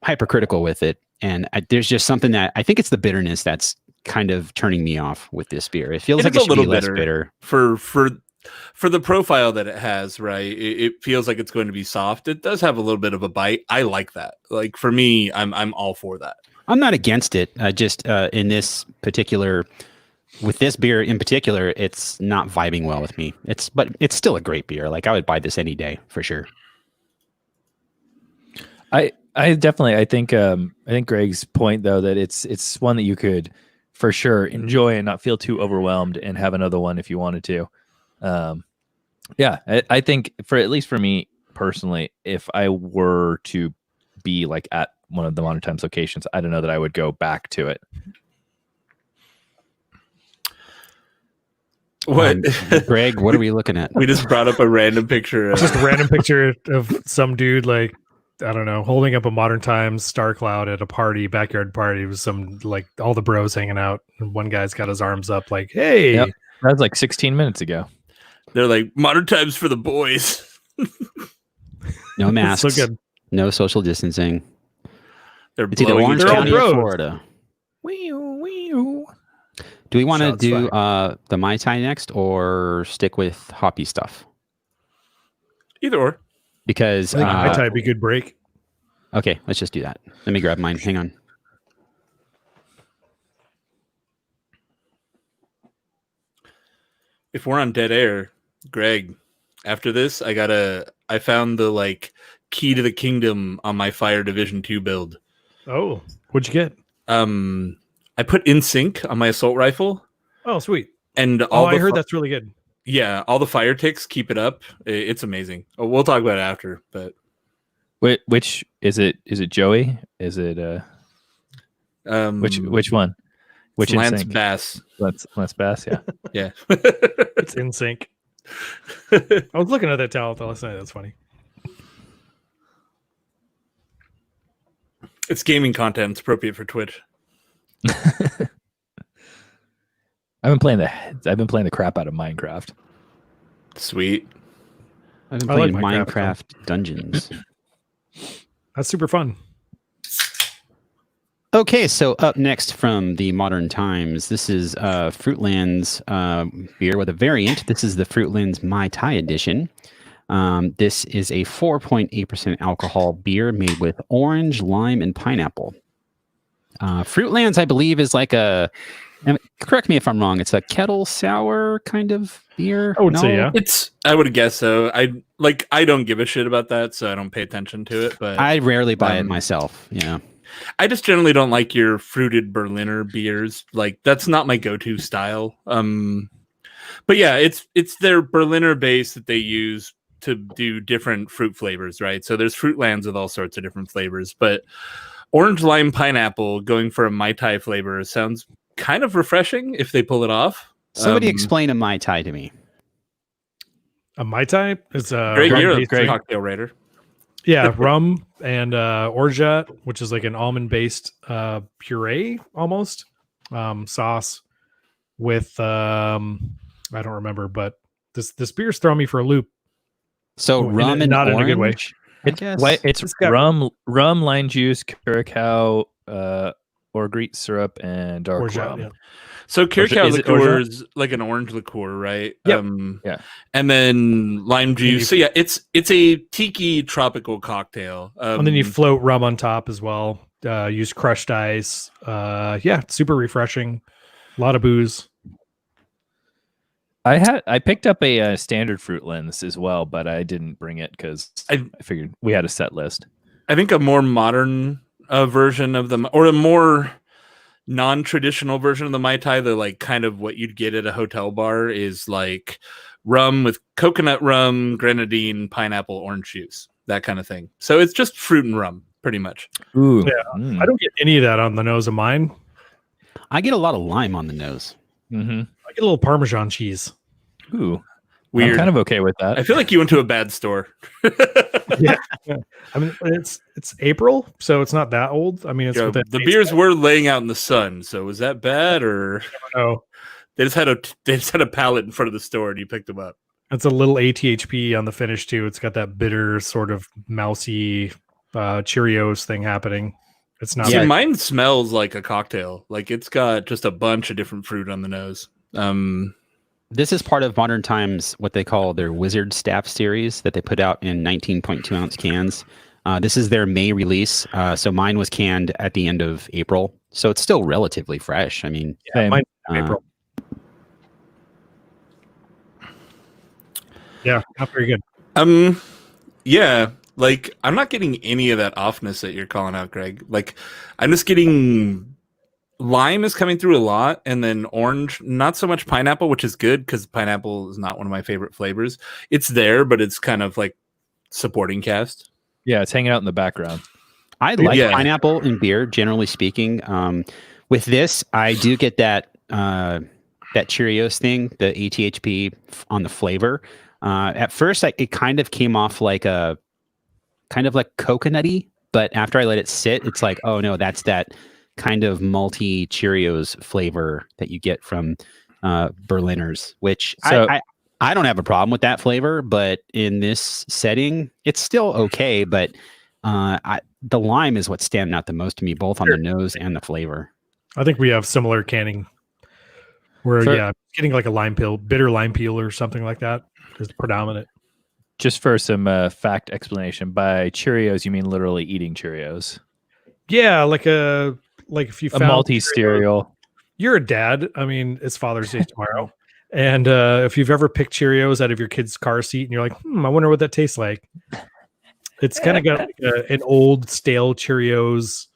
hypercritical with it. And there's just something that I think it's the bitterness that's kind of turning me off with this beer. It feels like it should be less bitter. For the profile that it has, right? It feels like it's going to be soft. It does have a little bit of a bite. I like that. Like, for me, I'm all for that. I'm not against it. Just in this particular, with this beer in particular, it's not vibing well with me. But it's still a great beer. Like, I would buy this any day for sure. I think Greg's point, though, that it's one that you could for sure enjoy and not feel too overwhelmed and have another one if you wanted to. I think at least for me personally, if I were to be like at one of the Modern Times locations, I don't know that I would go back to it. What, Greg? What are we looking at? We just brought up a random picture. Just a random picture of some dude, like, I don't know, holding up a Modern Times StarCloud at a party, backyard party, with some, like, all the bros hanging out, and one guy's got his arms up, like, hey. Yep. That was like 16 minutes ago. They're like, Modern Times for the boys. No masks. So good. No social distancing. It's either Orange County or Florida. Wee-oo. Do we want to do the Maitai next, or stick with hoppy stuff? Either or. Because I think Maitai would be a good break. Okay, let's just do that. Let me grab mine. Hang on. If we're on dead air, Greg, after this, I found the like key to the kingdom on my Fire Division 2 build. Oh, what'd you get? I put In Sync on my assault rifle. Oh, sweet. And I heard that's really good. Yeah, all the fire ticks, keep it up. It's amazing. Oh, we'll talk about it after, but Which is it? Is it Joey? Is it which one? Which Lance NSYNC? Bass? Lance Bass. Yeah. Yeah. It's in sync. I was looking at that talent last night. That's funny. It's gaming content. It's appropriate for Twitch. I've been playing the crap out of Minecraft. Sweet. I've been I like playing Minecraft, Minecraft Dungeons. That's super fun. Okay, so up next from the modern times, this is Fruitland's beer with a variant. This is the Fruitland's Maitai edition. This is a 4.8% alcohol beer made with orange, lime, and pineapple. Fruitland's, I believe, is like and correct me if I'm wrong, it's a kettle sour kind of beer. I would say, yeah. I would guess so. I don't give a shit about that, so I don't pay attention to it. But I rarely buy it myself. Yeah. I just generally don't like your fruited Berliner beers. Like that's not my go-to style. But yeah, it's their Berliner base that they use to do different fruit flavors, right? So there's Fruitlands with all sorts of different flavors, but orange, lime, pineapple going for a Maitai flavor sounds kind of refreshing if they pull it off. Somebody explain a Maitai to me. A Maitai is a great cocktail writer. Yeah, rum and orgeat, which is like an almond-based puree almost sauce with I don't remember, but this beer's throwing me for a loop. So rum and not orange, in a good way. It's rum, lime juice, curacao, orgeat syrup, and dark Orgeat, rum. yeah. So curacao Is it liqueur orgeat? is like an orange liqueur, right? Yep. Yeah. And then lime juice. So yeah, it's a tiki tropical cocktail. And then you float rum on top as well. Use crushed ice. Yeah, super refreshing. A lot of booze. I picked up a standard Fruitlands as well, but I didn't bring it because I figured we had a set list. I think a more modern version of them, or a more non-traditional version of the Maitai, the like kind of what you'd get at a hotel bar, is like rum with coconut rum, grenadine, pineapple, orange juice, that kind of thing. So it's just fruit and rum, pretty much. Ooh, yeah. I don't get any of that on the nose of mine. I get a lot of lime on the nose. Mm-hmm. I get a little Parmesan cheese. Ooh, weird. I'm kind of okay with that. I feel like you went to a bad store. Yeah. I mean, it's April, so it's not that old. I mean, it's the beers were laying out in the sun. So was that bad, or no? They just had a pallet in front of the store, and you picked them up. It's a little ATHP on the finish too. It's got that bitter sort of mousy Cheerios thing happening. It's not. See, mine smells like a cocktail. Like it's got just a bunch of different fruit on the nose. This is part of Modern Times, what they call their Wizard Staff series that they put out in 19.2 ounce cans. This is their May release. So mine was canned at the end of April. So it's still relatively fresh. I mean, mine April. Yeah, not very good. Yeah, like I'm not getting any of that offness that you're calling out, Greg. Like I'm just getting lime is coming through a lot, and then orange, not so much pineapple, which is good because pineapple is not one of my favorite flavors. It's there, but it's kind of like supporting cast. Yeah, it's hanging out in the background. I like pineapple in beer, generally speaking. With this, I do get that Cheerios thing, the ATHP on the flavor. At first, it kind of came off like a kind of like coconutty, but after I let it sit, it's like, oh no, that's that kind of malty Cheerios flavor that you get from Berliners, which I don't have a problem with that flavor, but in this setting, it's still okay. But the lime is what's standing out the most to me, both on the nose and the flavor. I think we have similar canning where, getting like a bitter lime peel or something like that is predominant. Just for some fact explanation, by Cheerios, you mean literally eating Cheerios? Yeah, like if you found a multi-cereal. You're a dad. I mean, it's Father's Day tomorrow. And if you've ever picked Cheerios out of your kid's car seat and you're like, I wonder what that tastes like. It's kind of got like an old stale Cheerios,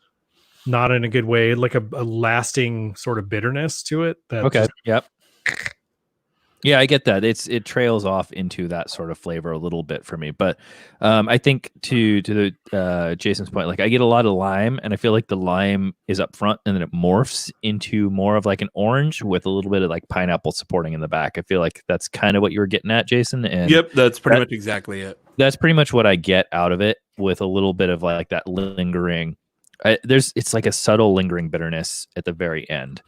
not in a good way, like a lasting sort of bitterness to it. Okay. Yep. Yeah, I get that. It trails off into that sort of flavor a little bit for me, but I think to the Jason's point, like I get a lot of lime, and I feel like the lime is up front, and then it morphs into more of like an orange with a little bit of like pineapple supporting in the back. I feel like that's kind of what you were getting at, Jason. And yep, that's pretty much exactly it. That's pretty much what I get out of it, with a little bit of like that lingering. It's like a subtle lingering bitterness at the very end.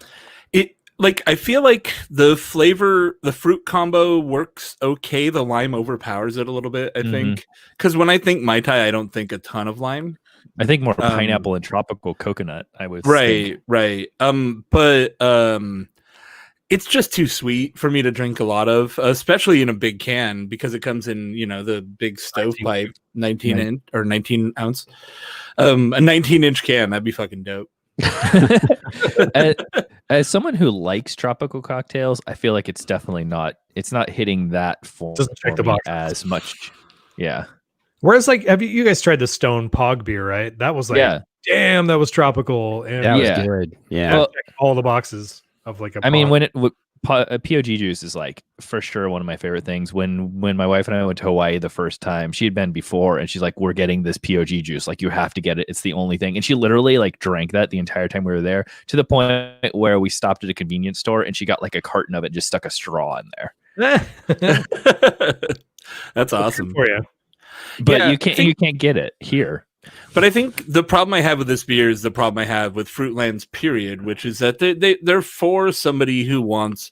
Like, I feel like the fruit combo works okay. The lime overpowers it a little bit, I think. Because when I think Maitai, I don't think a ton of lime. I think more pineapple and tropical coconut, I would Right. But it's just too sweet for me to drink a lot of, especially in a big can, because it comes in, the big stovepipe 19 ounce. A 19-inch can, that'd be fucking dope. As someone who likes tropical cocktails, I feel like it's definitely not hitting that form as much. Yeah. Whereas, like, have you guys tried the Stone Pog beer, right? That was like, damn, that was tropical. And that was good. Yeah. Well, all the boxes of like a I mean, when POG juice is like for sure one of my favorite things. When my wife and I went to Hawaii the first time, she had been before, and she's like, "We're getting this POG juice. Like, you have to get it. It's the only thing." And she literally like drank that the entire time we were there, to the point where we stopped at a convenience store and she got like a carton of it, just stuck a straw in there. That's awesome for you. But you can't get it here. But I think the problem I have with this beer is the problem I have with Fruitland's period, which is that they're for somebody who wants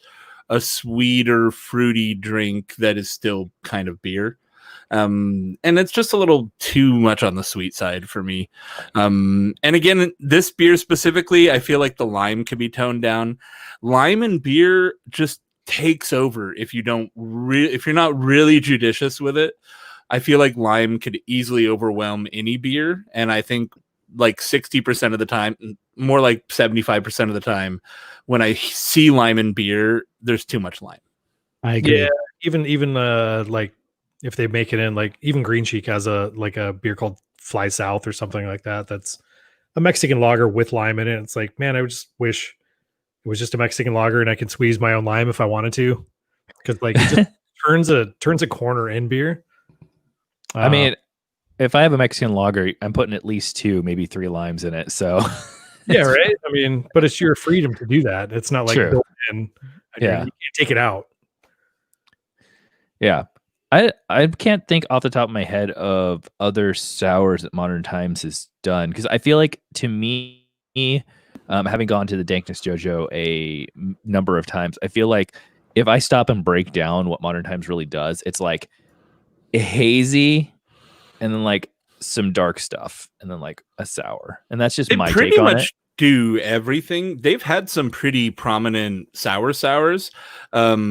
a sweeter, fruity drink that is still kind of beer. And it's just a little too much on the sweet side for me. And again, this beer specifically, I feel like the lime could be toned down. Lime and beer just takes over if you're not really judicious with it. I feel like lime could easily overwhelm any beer, and I think like 60% of the time, more like 75% of the time, when I see lime in beer, there's too much lime. I agree. Yeah, even like if they make it in, like even Green Cheek has a beer called Fly South or something like that. That's a Mexican lager with lime in it. It's like, man, I would just wish it was just a Mexican lager and I could squeeze my own lime if I wanted to, because like it just turns a corner in beer. I mean, if I have a Mexican lager, I'm putting at least 2, maybe 3 limes in it. So yeah, right. I mean, but it's your freedom to do that. It's not like built in. Yeah, you can't take it out. Yeah, I can't think off the top of my head of other sours that Modern Times has done, because I feel like, to me, having gone to the Dankness Dojo a number of times, I feel like if I stop and break down what Modern Times really does, it's like hazy, and then like some dark stuff, and then like a sour, and that's just my take on it. They pretty much do everything. They've had some pretty prominent sours, but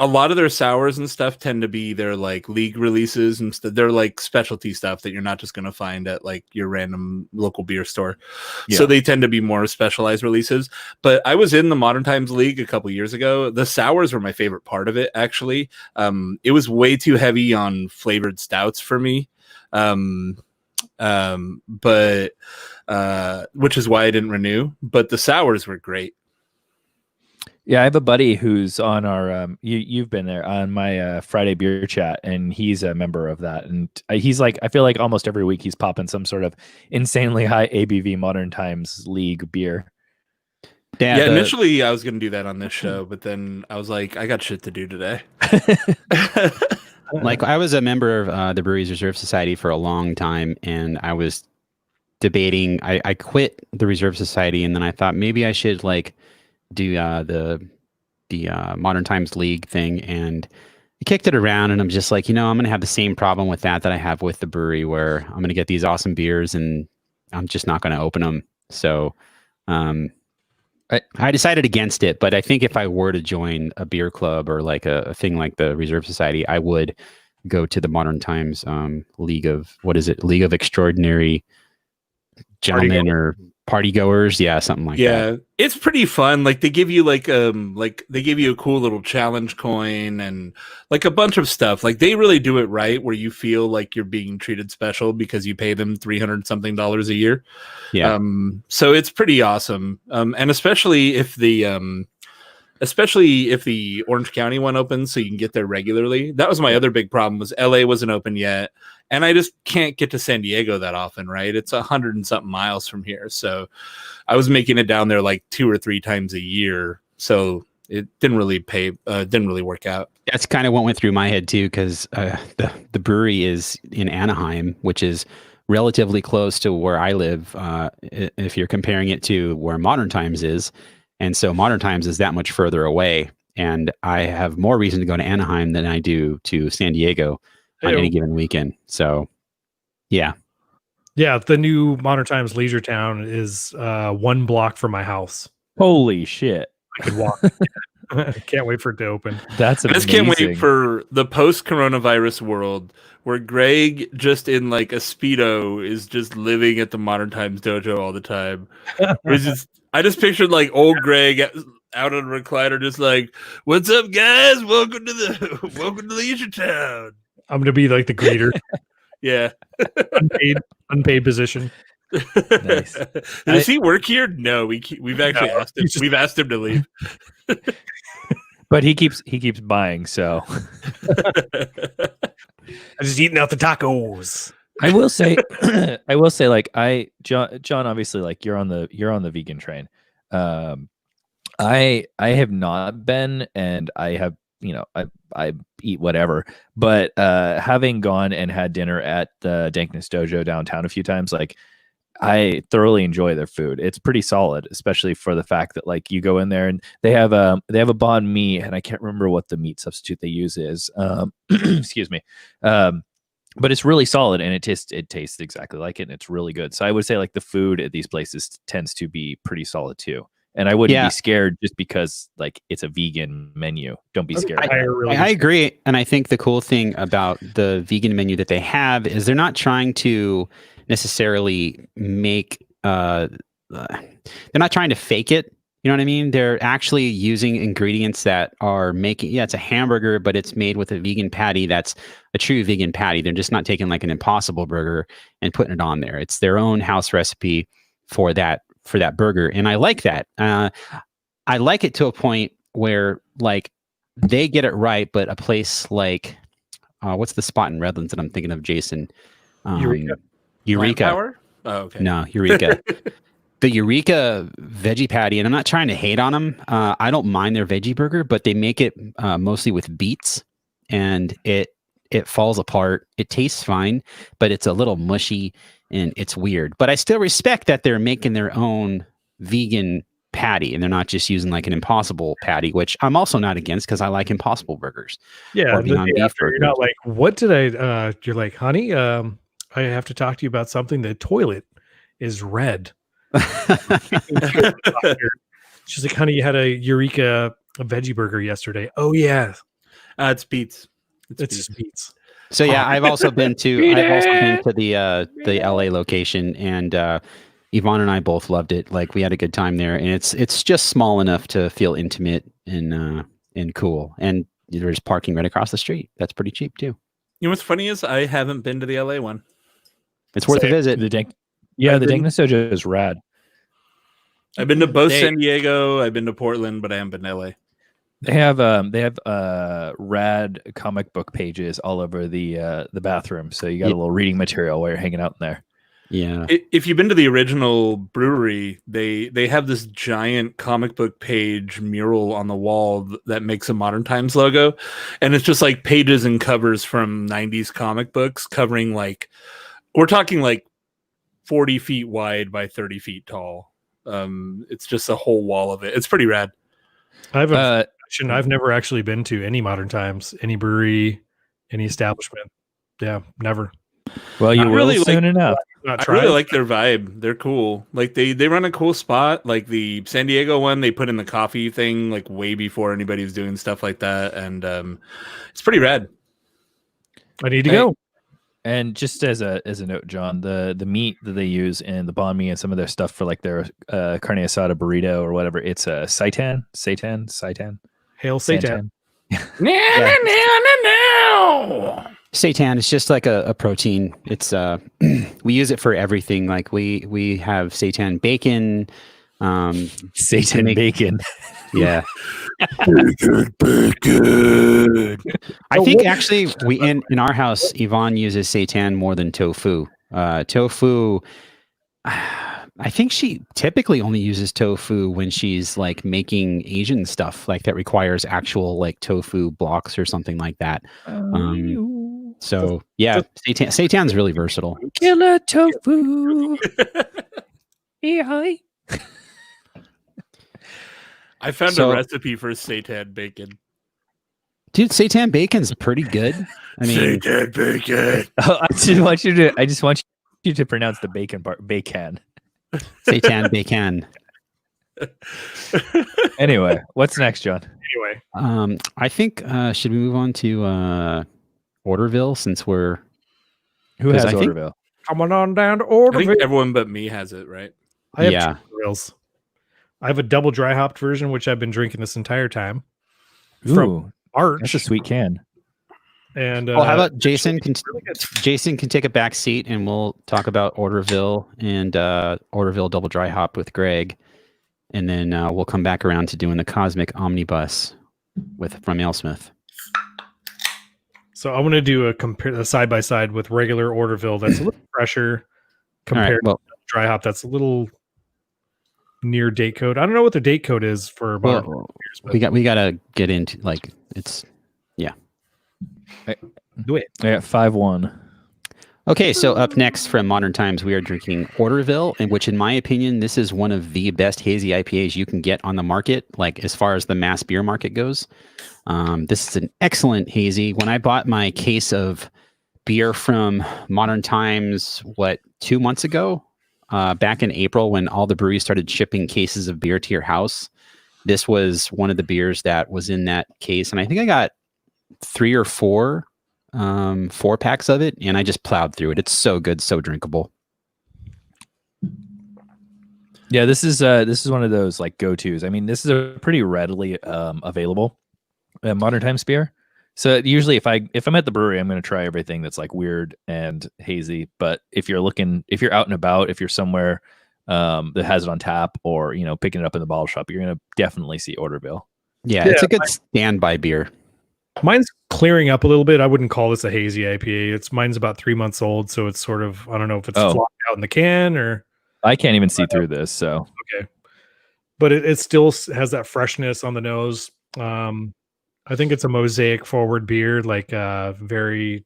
a lot of their sours and stuff tend to be their like league releases, and they're like specialty stuff that you're not just going to find at like your random local beer store. Yeah. So they tend to be more specialized releases. But I was in the Modern Times League a couple years ago. The sours were my favorite part of it, actually. It was way too heavy on flavored stouts for me. But which is why I didn't renew. But the sours were great. Yeah, I have a buddy who's on our you've been there on my Friday beer chat, and he's a member of that, and he's like, I feel like almost every week he's popping some sort of insanely high ABV Modern Times League beer. Yeah, initially I was going to do that on this show, but then I was like, I got shit to do today. Like, I was a member of the Breweries Reserve Society for a long time, and I was debating, I quit the Reserve Society, and then I thought maybe I should like do the Modern Times League thing, and I kicked it around, and I'm just like, I'm going to have the same problem with that I have with the brewery, where I'm going to get these awesome beers and I'm just not going to open them. So I decided against it, but I think if I were to join a beer club or like a thing like the Reserve Society, I would go to the Modern Times League of Extraordinary gentlemen or party goers. Yeah, something like that. Yeah, it's pretty fun. Like they give you like they give you a cool little challenge coin and like a bunch of stuff. Like they really do it right where you feel like you're being treated special because you pay them $300 something a year. Yeah. So it's pretty awesome. And especially if the Orange County one opens so you can get there regularly. That was my other big problem was LA wasn't open yet. And I just can't get to San Diego that often, right? It's 100 and something miles from here. So I was making it down there like 2 or 3 times a year. So it didn't really work out. That's kind of what went through my head too, because the brewery is in Anaheim, which is relatively close to where I live. If you're comparing it to where Modern Times is. And so Modern Times is that much further away. And I have more reason to go to Anaheim than I do to San Diego on any given weekend. So, yeah. Yeah, the new Modern Times Leisure Town is 1 block from my house. Holy shit. I could walk. I can't wait for it to open. That's amazing. I just can't wait for the post-coronavirus world where Greg, just in like a Speedo, is just living at the Modern Times dojo all the time. I just pictured like old Greg out on a recliner, just like, "What's up, guys? Welcome to Leisure Town." I'm gonna be like the greeter. Yeah, unpaid position. Nice. Does he work here? No, we've actually asked him. We've asked him to leave. But he keeps buying. So I'm just eating out the tacos. I will say, like John, obviously, like you're on the vegan train. I have not been, and I have, I eat whatever, but having gone and had dinner at the Dankness Dojo downtown a few times, like I thoroughly enjoy their food. It's pretty solid, especially for the fact that like you go in there and they have a banh mi, and I can't remember what the meat substitute they use is. Excuse me. But it's really solid, and it tastes exactly like it, and it's really good. So I would say like the food at these places tends to be pretty solid too. And I wouldn't be scared just because like it's a vegan menu. Don't be scared. I agree. And I think the cool thing about the vegan menu that they have is they're not trying to necessarily make, they're not trying to fake it. You know what I mean? They're actually using ingredients that are making, it's a hamburger, but it's made with a vegan patty. That's a true vegan patty. They're just not taking like an Impossible Burger and putting it on there. It's their own house recipe for that burger. And I like that. I like it to a point where like they get it right, but a place like, what's the spot in Redlands that I'm thinking of, Jason? Eureka. Oh, okay. No, Eureka. The Eureka veggie patty, and I'm not trying to hate on them. I don't mind their veggie burger, but they make it mostly with beets, and it falls apart. It tastes fine, but it's a little mushy and it's weird. But I still respect that they're making their own vegan patty, and they're not just using like an Impossible patty, which I'm also not against because I like Impossible burgers. Yeah, you're not like, what did I? You're like, honey, I have to talk to you about something. The toilet is red. She's like, honey, you had a Eureka veggie burger yesterday. Oh yeah, it's beets. It's just beets. So yeah, I've also been to the LA location, and Yvonne and I both loved it. Like we had a good time there, and it's just small enough to feel intimate and cool. And there's parking right across the street. That's pretty cheap too. You know what's funny is I haven't been to the LA one. It's worth a visit. The Dankness Dojo is rad. I've been to both San Diego. I've been to Portland, but I haven't been to LA. They have rad comic book pages all over the bathroom, so you got a little reading material while you're hanging out in there. Yeah. If you've been to the original brewery, they have this giant comic book page mural on the wall that makes a Modern Times logo, and it's just like pages and covers from 90s comic books covering like, we're talking like 40 feet wide by 30 feet tall. It's just a whole wall of it. It's pretty rad. I have a question. I've never actually been to any Modern Times, any brewery, any establishment. Yeah, never. Well, you will soon enough. I really like their vibe. They're cool. Like they run a cool spot. Like the San Diego one, they put in the coffee thing like way before anybody was doing stuff like that, and it's pretty rad. I need to go. And just as a note, John, the meat that they use in the banh mi and some of their stuff for like their carne asada burrito or whatever, it's a seitan. Hail Satan. Yeah. Seitan is just like a protein. It's we use it for everything. Like we have seitan bacon, Seitan bacon. Yeah. Bacon. I think actually we in our house, Yvonne uses seitan more than tofu. Tofu, I think she typically only uses tofu when she's like making Asian stuff like that requires actual like tofu blocks or something like that. So yeah, seitan's really versatile. Killer tofu. Hi. I found a recipe for seitan bacon. Dude, seitan bacon's pretty good. I mean, Seitan bacon. Oh, I just want you to pronounce the bacon part. Bacon. seitan bacon. Anyway, what's next, John? Anyway, I think should we move on to Orderville since we're Who has I think- Orderville? coming on down to I Orderville. think everyone but me has it, right? I have Yeah. two rails. I have a double dry hopped version, which I've been drinking this entire time. Ooh, March. that's a sweet can. And Well, how about Jason? really good. Jason can take a back seat, and we'll talk about Orderville and Orderville double dry hop with Greg, and then we'll come back around to doing the Cosmic Omnibus from AleSmith. So I want to do a side by side with regular Orderville that's a little fresher All right. compared Well, to dry hop that's a little near date code. I don't know what the date code is for modern beers, but we gotta get into like it's do it. I got 5-1. okay. So up next from Modern Times, we are drinking Orderville, and which, in my opinion, this is one of the best hazy IPAs you can get on the market. Like as far as the mass beer market goes, this is an excellent hazy. When I bought my case of beer from Modern Times, 2 months ago, back in April, when all the breweries started shipping cases of beer to your house, this was one of the beers that was in that case, and I think I got 3 or 4 4-packs of it, and I just plowed through it. It's so good, so drinkable. Yeah, this is one of those like go-tos. I mean, this is a pretty readily available Modern Times beer. So usually if I'm at the brewery, I'm going to try everything that's like weird and hazy. But if you're out and about, if you're somewhere that has it on tap or, picking it up in the bottle shop, you're going to definitely see Orderville. Yeah, it's a good standby beer. Mine's clearing up a little bit. I wouldn't call this a hazy IPA. Mine's about 3 months old, so it's sort of, I don't know if it's flopped out in the can or. I can't even see through this, so. Okay. But it still has that freshness on the nose. I think it's a mosaic forward beer, like very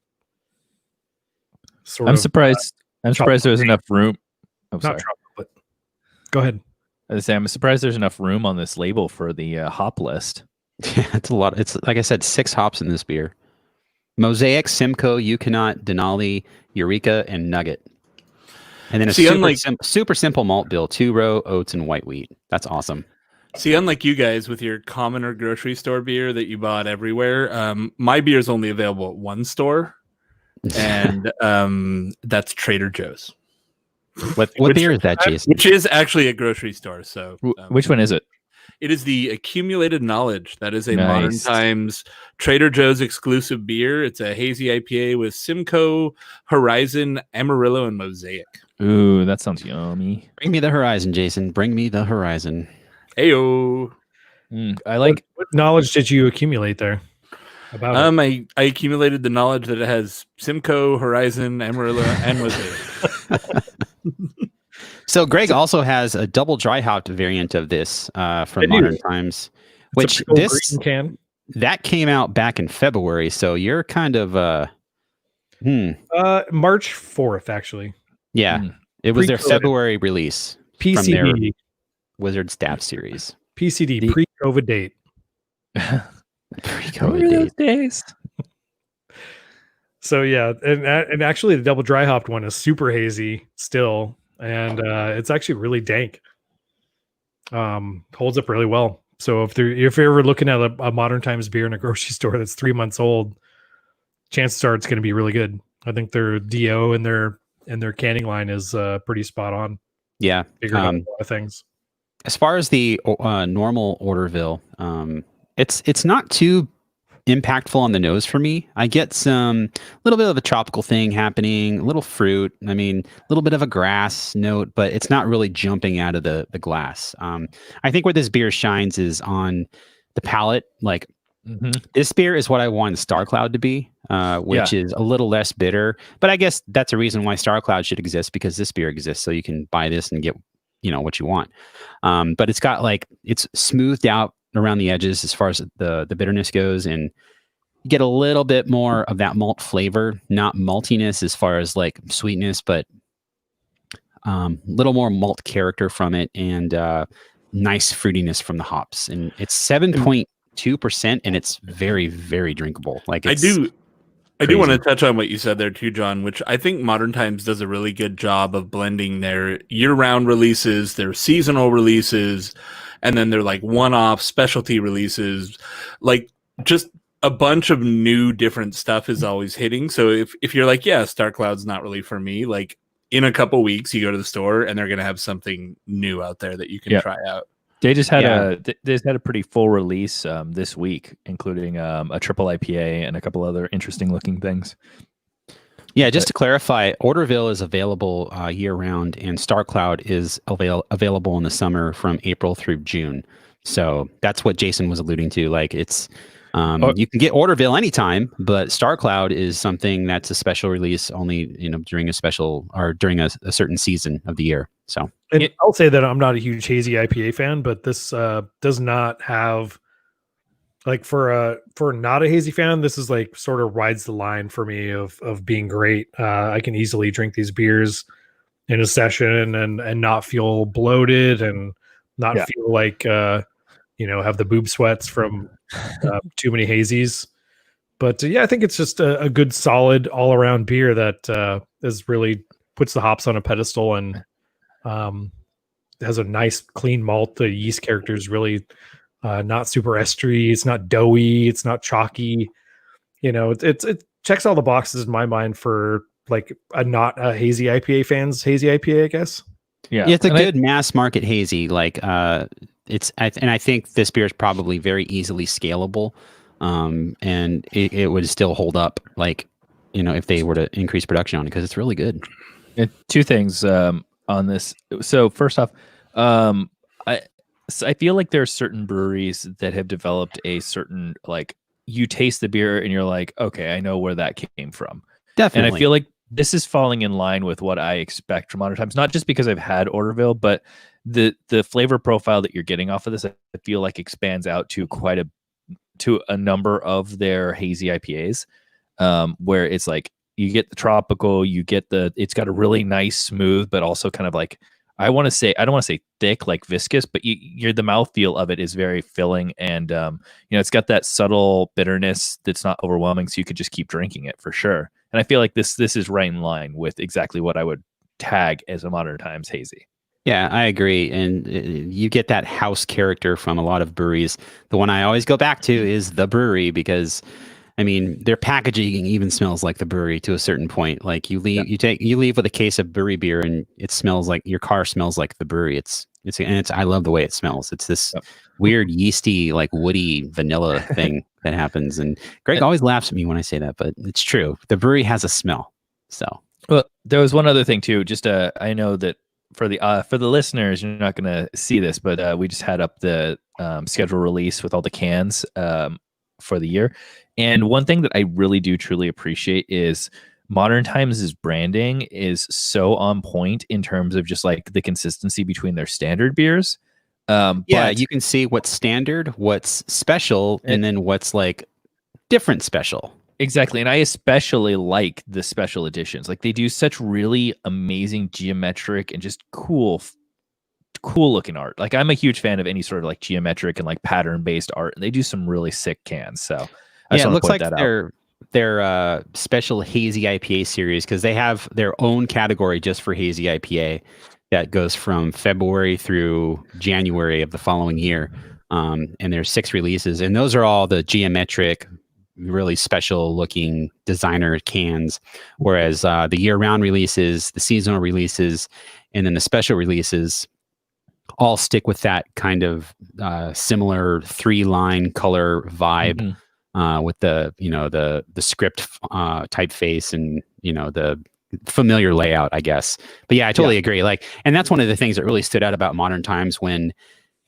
sort I'm of. surprised there's enough room. Oh, Not sorry. chocolate. Go ahead. I'm surprised there's enough room on this label for the hop list. It's a lot. It's like I said, 6 hops in this beer. Mosaic, Simcoe, Yukonot, Denali, Eureka, and Nugget. And then super simple malt bill, 2-row, oats, and white wheat. That's awesome. See, unlike you guys with your common or grocery store beer that you bought everywhere, my beer is only available at one store, and that's Trader Joe's. What beer is that, Jason? Which is actually a grocery store. So, Which one is it? It is the Accumulated Knowledge. That is a Nice. Modern Times Trader Joe's exclusive beer. It's a hazy IPA with Simcoe, Horizon, Amarillo, and Mosaic. Ooh, that sounds yummy. Bring me the horizon, Jason. Bring me the horizon. Heyo. I like. What knowledge did you accumulate there about it? I accumulated the knowledge that it has Simcoe, Horizon, Amarillo, and Mosaic. So Greg also has a double dry hopped variant of this from Modern Times, which green can. that came out back in February. So you're kind of March 4th, actually. yeah. It was their Pre-COVID. February release from their PCD. Wizard Staff series. PCD, pre-COVID date. Pre-COVID date. Days. So yeah, and actually the double dry hopped one is super hazy still, and it's actually really dank. Holds up really well. So if you're ever looking at a Modern Times beer in a grocery store that's 3 months old, chances are it's going to be really good. I think their DO and their canning line is pretty spot on. Yeah. Figured out a lot of things. As far as the normal Orderville, it's not too impactful on the nose for me. I get some little bit of a tropical thing happening, a little fruit. I mean, a little bit of a grass note, but it's not really jumping out of the glass. I think where this beer shines is on the palate. Like this beer is what I want Star Cloud to be, which is a little less bitter. But I guess that's a reason why Star Cloud should exist, because this beer exists, so you can buy this and get what you want. But it's got it's smoothed out around the edges as far as the bitterness goes, and you get a little bit more of that malt flavor, not maltiness as far as sweetness, but little more malt character from it, and nice fruitiness from the hops. And it's 7.2%, and it's very, very drinkable. I do want to touch on what you said there too, John, which I think Modern Times does a really good job of blending their year-round releases, their seasonal releases, and then their one-off specialty releases. Just a bunch of new different stuff is always hitting. So if you're Star Cloud's not really for me, in a couple weeks you go to the store and they're going to have something new out there that you can try out. They just had a pretty full release this week, including a triple IPA and a couple other interesting looking things. Yeah, just to clarify, Orderville is available year round, and Star Cloud is available in the summer from April through June. So that's what Jason was alluding to. It's you can get Orderville anytime, but Star Cloud is something that's a special release only during a special or during a certain season of the year. So and I'll say that I'm not a huge hazy IPA fan, but this does not have for not a hazy fan, this is sort of rides the line for me of being great. I can easily drink these beers in a session and not feel bloated and not feel have the boob sweats from too many hazies. But I think it's just a good solid all around beer that is really puts the hops on a pedestal and has a nice clean malt. The yeast character is really not super estery. It's not doughy. It's not chalky. It checks all the boxes in my mind for not a hazy IPA fan's hazy IPA, I guess. Yeah, it's a good mass market hazy. I think this beer is probably very easily scalable, and it would still hold up. If they were to increase production on it, because it's really good. Two things on this. So first off, I feel like there are certain breweries that have developed a certain you taste the beer and you're like, okay, I know where that came from. Definitely. And I feel like this is falling in line with what I expect from Modern Times, not just because I've had Orderville, but the flavor profile that you're getting off of this, I feel like expands out to to a number of their hazy IPAs, where it's you get the tropical, you get it's got a really nice smooth, but also kind of I don't want to say thick, viscous, but the mouthfeel of it is very filling, and it's got that subtle bitterness that's not overwhelming, so you could just keep drinking it for sure. And I feel like this is right in line with exactly what I would tag as a Modern Times hazy. Yeah, I agree. And you get that house character from a lot of breweries. The one I always go back to is the brewery, because their packaging even smells like the brewery to a certain point. You leave with a case of brewery beer and it smells like your car smells like the brewery. I love the way it smells. It's this weird yeasty, woody vanilla thing that happens. And Greg always laughs at me when I say that, but it's true. The brewery has a smell. So, well, there was one other thing too. Just I know that for the listeners, you're not going to see this, but we just had up the schedule release with all the cans for the year. And one thing that I really do truly appreciate is Modern Times' branding is so on point in terms of just the consistency between their standard beers. But you can see what's standard, what's special, and then what's different special. Exactly. And I especially like the special editions. They do such really amazing geometric and just cool looking art. I'm a huge fan of any sort of geometric and pattern based art. And they do some really sick cans. So it looks like their special hazy IPA series, because they have their own category just for hazy IPA that goes from February through January of the following year. And there's 6 releases, and those are all the geometric really special looking designer cans, whereas the year-round releases, the seasonal releases, and then the special releases all stick with that kind of similar 3-line color vibe with the script typeface and the familiar layout, I guess. But yeah, I totally agree. Like, and that's one of the things that really stood out about Modern Times when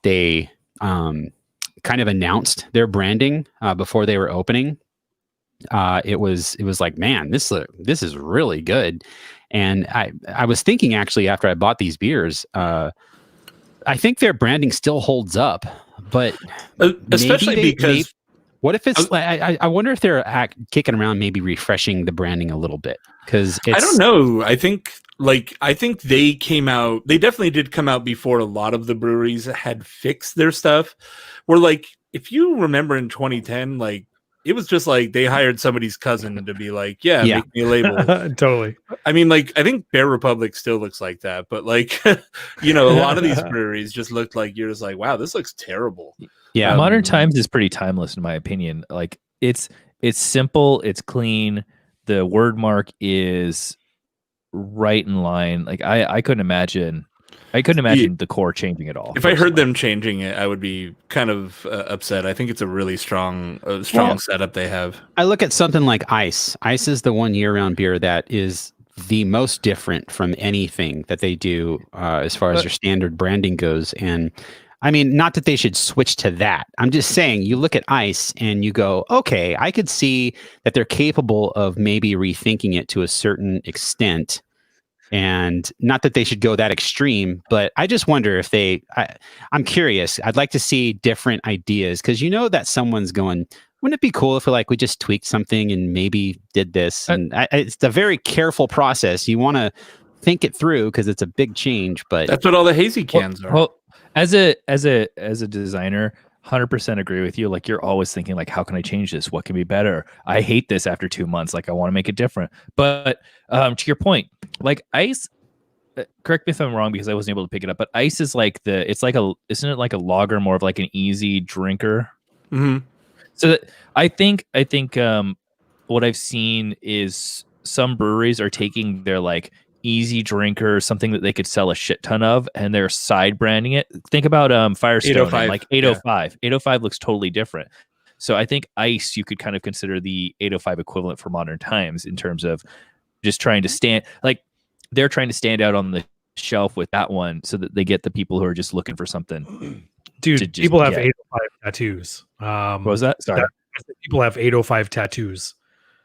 they kind of announced their branding before they were opening. It was like, man, this is really good. And I was thinking, actually, after I bought these beers, I think their branding still holds up, but especially because what if it's I wonder if they're kicking around, maybe refreshing the branding a little bit, because I don't know. I think they came out. They definitely did come out before a lot of the breweries had fixed their stuff. Where, like, if you remember in 2010, like, it was just like they hired somebody's cousin to be like, yeah. Make me a label. Totally. I mean, like, I think Bear Republic still looks like that, but like, a lot of these breweries just looked like you're just like, wow, this looks terrible. Yeah. Modern Times is pretty timeless in my opinion. Like, it's simple, it's clean. The word mark is right in line. Like, I couldn't imagine the core changing at all. If I heard them changing it, I would be kind of upset. I think it's a really strong setup they have. I look at something like Ice. Ice is the one year-round beer that is the most different from anything that they do as far as their standard branding goes. And I mean, not that they should switch to that. I'm just saying, you look at Ice and you go, okay, I could see that they're capable of maybe rethinking it to a certain extent. And not that they should go that extreme, but I just wonder if I'm curious. I'd like to see different ideas, because that someone's going, wouldn't it be cool if we just tweaked something and maybe did this? And it's a very careful process. You want to think it through because it's a big change. But that's what all the hazy cans are. Well, as a designer, 100% agree with you. Like, you're always thinking, like, how can I change this? What can be better? I hate this after 2 months. Like, I want to make it different. But to your point, like, Ice, correct me if I'm wrong because I wasn't able to pick it up, but Ice is like isn't it like a lager, more of like an easy drinker? Mm-hmm. So I think what I've seen is some breweries are taking their like easy drinker, something that they could sell a shit ton of, and they're side branding it. Think about Firestone, 805. Like 805. Yeah. 805 looks totally different. So I think Ice, you could kind of consider the 805 equivalent for Modern Times in terms of just trying to stand, like, they're trying to stand out on the shelf with that one so that they get the people who are just looking for something. Dude, people have 805 tattoos. What was that? Sorry. People have 805 tattoos.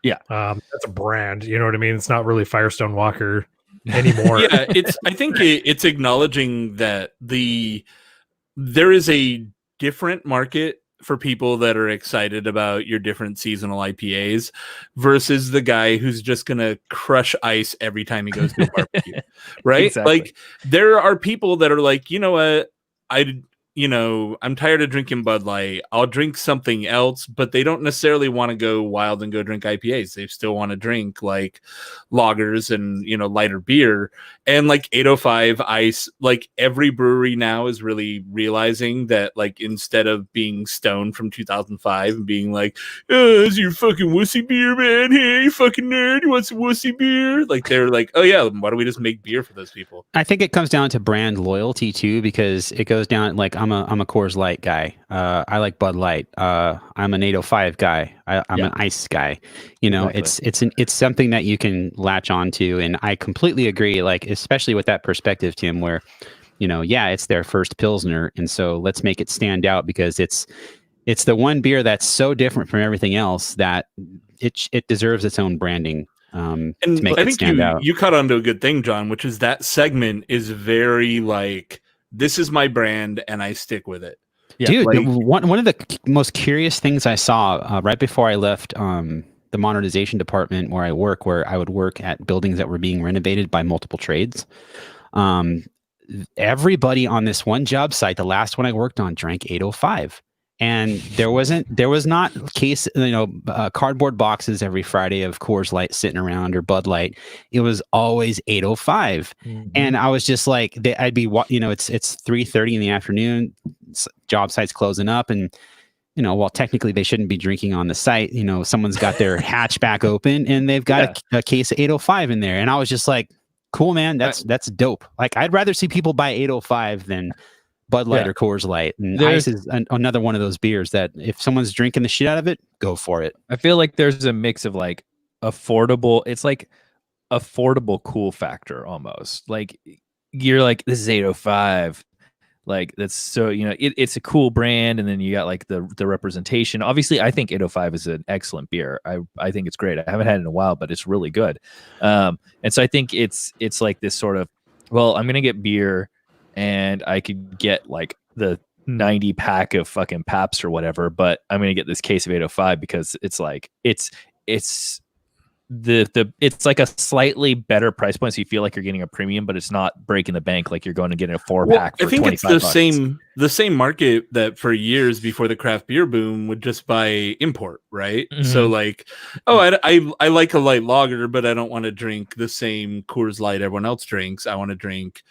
Yeah. That's a brand. You know what I mean? It's not really Firestone Walker anymore. Yeah, I think it's acknowledging that there is a different market for people that are excited about your different seasonal IPAs versus the guy who's just gonna crush Ice every time he goes to a barbecue. Right? Exactly. Like, there are people that are like, you know what, I'm tired of drinking Bud Light. I'll drink something else, but they don't necessarily want to go wild and go drink IPAs. They still want to drink like lagers and, lighter beer. And like 805 Ice, like, every brewery now is really realizing that, like, instead of being stoned from 2005 and being like, oh, this is your fucking wussy beer, man. Hey, you fucking nerd. You want some wussy beer? Like, they're like, oh yeah, why don't we just make beer for those people? I think it comes down to brand loyalty too, because it goes down, like, I'm a Coors Light guy. I like Bud Light. I'm an 805 guy. I'm an Ice guy. Exactly. It's something that you can latch onto, and I completely agree. Like, especially with that perspective, Tim, where it's their first Pilsner, and so let's make it stand out because it's the one beer that's so different from everything else that it deserves its own branding. And to make I it think stand out. You caught on to a good thing, John, which is that segment is very like, this is my brand and I stick with it. Yeah, dude, like, one of the most curious things I saw right before I left the modernization department where I would work at buildings that were being renovated by multiple trades. Everybody on this one job site, the last one I worked on, drank 805. And there was not cardboard boxes every Friday of Coors Light sitting around or Bud Light. It was always 805. Mm-hmm. And I was just like, I'd be, it's 3:30 in the afternoon, job site's closing up, and well, technically they shouldn't be drinking on the site. Someone's got their hatchback open and they've got a case of 805 in there. And I was just like, cool, man. That's dope. Like, I'd rather see people buy 805 than Bud Light or Coors Light. And Ice is another one of those beers that if someone's drinking the shit out of it, go for it. I feel like there's a mix of like affordable. It's like affordable cool factor almost. Like, you're like, this is 805. Like, that's so, it's a cool brand. And then you got like the representation. Obviously, I think 805 is an excellent beer. I think it's great. I haven't had it in a while, but it's really good. And so I think it's like this sort of, well, I'm going to get beer and I could get like the 90 pack of fucking Pabst or whatever, but I'm going to get this case of 805 because it's like, it's like a slightly better price point, so you feel like you're getting a premium, but it's not breaking the bank like you're going to get a 4-pack for 25 bucks. I think it's the same market that for years before the craft beer boom would just buy import, right? Mm-hmm. So like, I like a light lager, but I don't want to drink the same Coors Light everyone else drinks. I want to drink,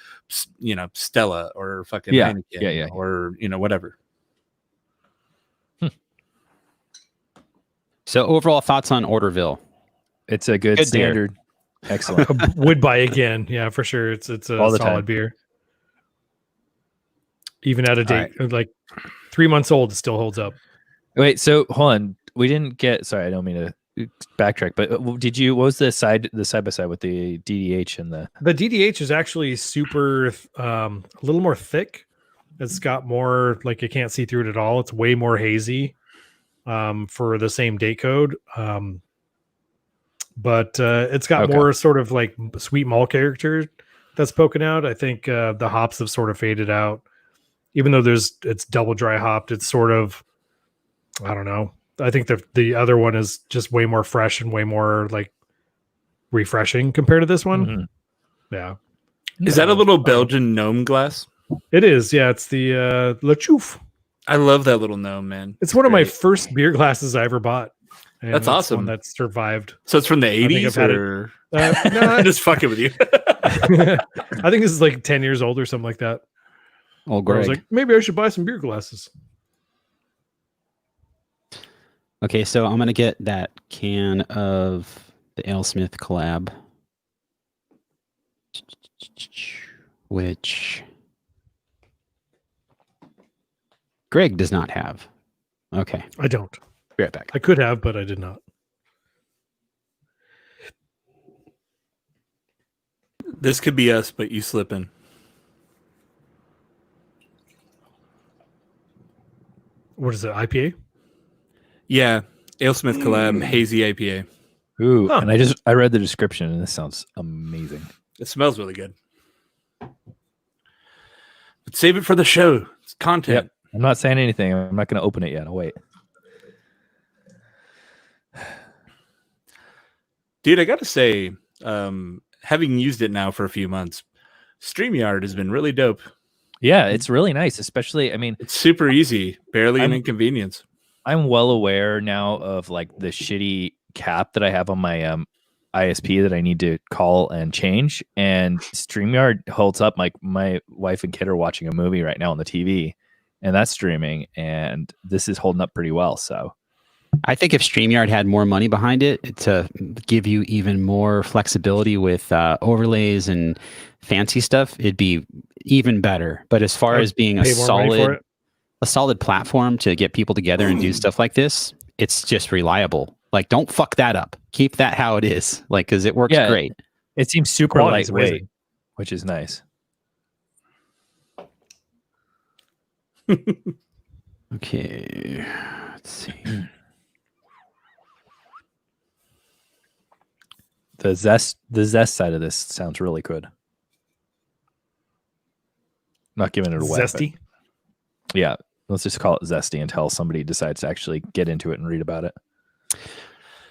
Stella or fucking Heineken or whatever. So overall thoughts on Orderville? It's a good standard. Beer. Excellent. Would buy again. Yeah, for sure. It's a solid beer. Even at a date like 3 months old, it still holds up. Wait, so hold on. We didn't get. Sorry, I don't mean to backtrack. But what was the side by side with the DDH and the DDH is actually super a little more thick. It's got more like you can't see through it at all. It's way more hazy for the same date code. But it's got more sort of like sweet malt character that's poking out. I think the hops have sort of faded out, even though it's double dry hopped. It's sort of, I don't know. I think the other one is just way more fresh and way more like refreshing compared to this one. Mm-hmm. Yeah. Is that a little Belgian gnome glass? It is. Yeah. It's the Le Chouf. I love that little gnome, man. It's one of my first beer glasses I ever bought. And that's awesome. One that survived. So it's from the 80s? Or... no, I'm just fucking with you. I think this is like 10 years old or something like that. Oh, Greg. I was like, maybe I should buy some beer glasses. Okay, so I'm going to get that can of the AleSmith collab, which Greg does not have. Okay. I don't. Be right back. I could have, but I did not. This could be us, but you slipping. What is it? IPA? Yeah, AleSmith collab, hazy IPA. Ooh, and I read the description, and this sounds amazing. It smells really good. But save it for the show. It's content. Yep. I'm not saying anything. I'm not going to open it yet. I'll wait. Dude, I got to say, having used it now for a few months, StreamYard has been really dope. Yeah, it's really nice, especially, I mean... It's super easy, barely an inconvenience. I'm well aware now of, like, the shitty cap that I have on my ISP that I need to call and change, and StreamYard holds up. Like, my wife and kid are watching a movie right now on the TV, and that's streaming, and this is holding up pretty well, so... I think if StreamYard had more money behind it to give you even more flexibility with overlays and fancy stuff, it'd be even better. But as far as being a solid platform to get people together and do stuff like this, it's just reliable. Like, don't fuck that up. Keep that how it is. Like, because it works great. It seems super lightweight, which is nice. Okay, let's see. The zest side of this sounds really good. Not giving it away. Zesty? Yeah. Let's just call it zesty until somebody decides to actually get into it and read about it.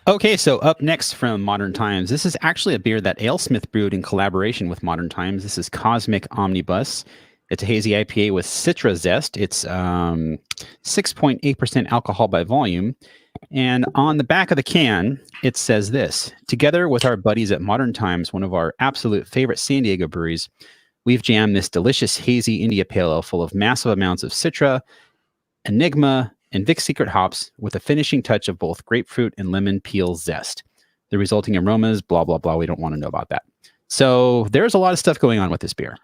Okay, so up next from Modern Times. This is actually a beer that AleSmith brewed in collaboration with Modern Times. This is Cosmic Omnibus. It's a hazy IPA with citra zest. It's 6.8% alcohol by volume. And on the back of the can, it says this: together with our buddies at Modern Times, one of our absolute favorite San Diego breweries, we've jammed this delicious hazy India Pale Ale full of massive amounts of citra, enigma, and Vic's Secret hops with a finishing touch of both grapefruit and lemon peel zest. The resulting aromas, blah, blah, blah. We don't want to know about that. So there's a lot of stuff going on with this beer.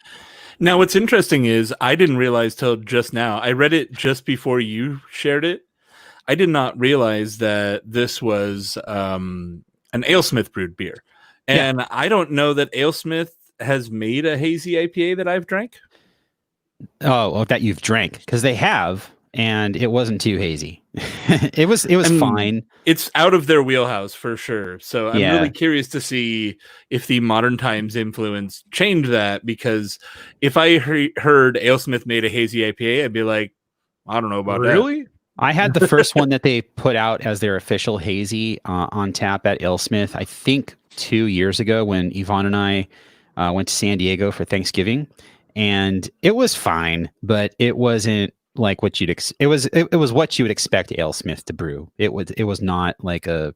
Now, what's interesting is I didn't realize till just now. I read it just before you shared it. I did not realize that this was an AleSmith brewed beer. And I don't know that AleSmith has made a hazy IPA that I've drank. Oh, that you've drank, because they have, and it wasn't too hazy. it was fine. It's out of their wheelhouse for sure. So I'm really curious to see if the modern times influence changed that, because if I heard AleSmith made a hazy IPA, I'd be like, I don't know about that. Really? I had the first one that they put out as their official hazy on tap at AleSmith, I think 2 years ago when Yvonne and I went to San Diego for Thanksgiving, and it was fine, but it wasn't like what you'd it was what you would expect AleSmith to brew. It was not like a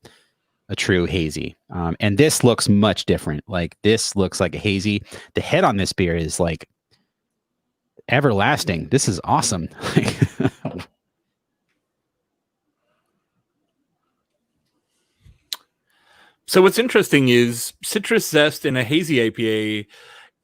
true hazy. And this looks much different. Like, this looks like a hazy. The head on this beer is like everlasting. This is awesome. So what's interesting is citrus zest in a hazy IPA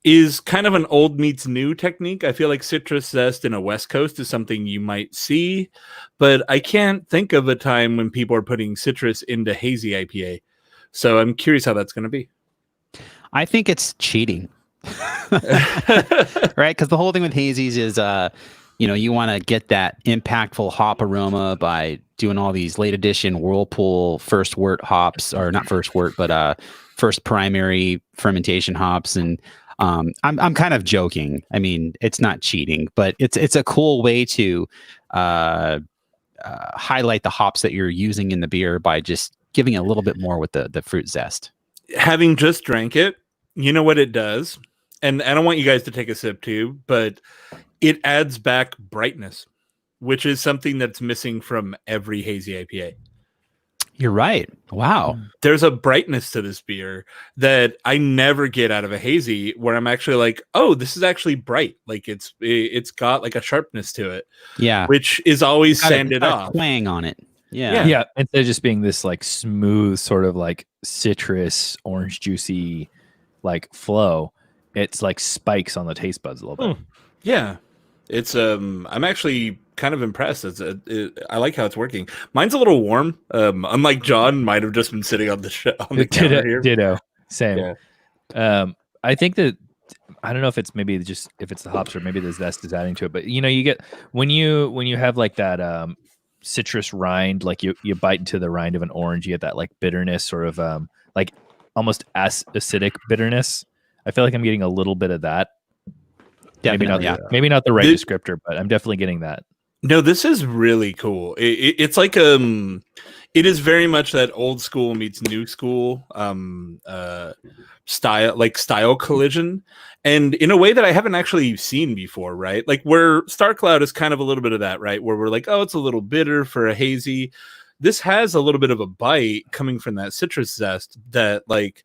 is kind of an old meets new technique. I feel like citrus zest in a West Coast is something you might see, but I can't think of a time when people are putting citrus into hazy IPA. So I'm curious how that's going to be. I think it's cheating. Right? Because the whole thing with hazies is, you want to get that impactful hop aroma by doing all these late edition Whirlpool first wort hops, or not first wort, but first primary fermentation hops. And I'm kind of joking. I mean, it's not cheating, but it's a cool way to highlight the hops that you're using in the beer by just giving it a little bit more with the fruit zest. Having just drank it, you know what it does? And I don't want you guys to take a sip too, but it adds back brightness, which is something that's missing from every hazy IPA. You're right. Wow. There's a brightness to this beer that I never get out of a hazy, where I'm actually like, oh, this is actually bright. Like, it's got like a sharpness to it. Yeah. Which is always sanded off. Twang on it. Yeah. Instead of just being this like smooth sort of like citrus, orange juicy like flow, it's like spikes on the taste buds a little bit. Yeah. It's I'm actually kind of impressed. I like how it's working. Mine's a little warm. Unlike John, might have just been sitting on the counter here. Ditto. Same. Yeah. I think that, I don't know if it's maybe just if it's the hops or maybe the zest is adding to it, but you get when you have like that citrus rind, like you bite into the rind of an orange, you get that like bitterness, sort of like almost acidic bitterness. I feel like I'm getting a little bit of that. Definitely, maybe not the right descriptor, but I'm definitely getting that. No, this is really cool. It's like it is very much that old school meets new school style collision, and in a way that I haven't actually seen before, right? Like, where Star Cloud is kind of a little bit of that, right? Where we're like, oh, it's a little bitter for a hazy. This has a little bit of a bite coming from that citrus zest that like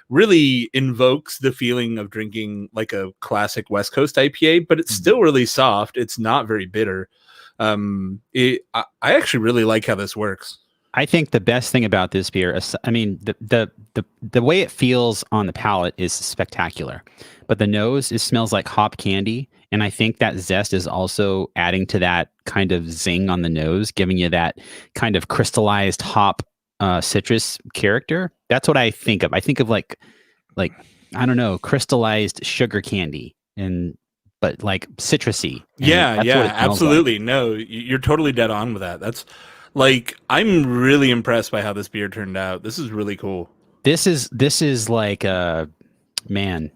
really invokes the feeling of drinking like a classic West Coast IPA, but it's still really soft. It's not very bitter. I actually really like how this works. I think the best thing about this beer is, I mean, the way it feels on the palate is spectacular, but the nose, it smells like hop candy. And I think that zest is also adding to that kind of zing on the nose, giving you that kind of crystallized hop citrus character. That's what I think of. I think of like I don't know, crystallized sugar candy, but like citrusy. Yeah, absolutely. Like. No, you're totally dead on with that. That's like, I'm really impressed by how this beer turned out. This is really cool. This is like man.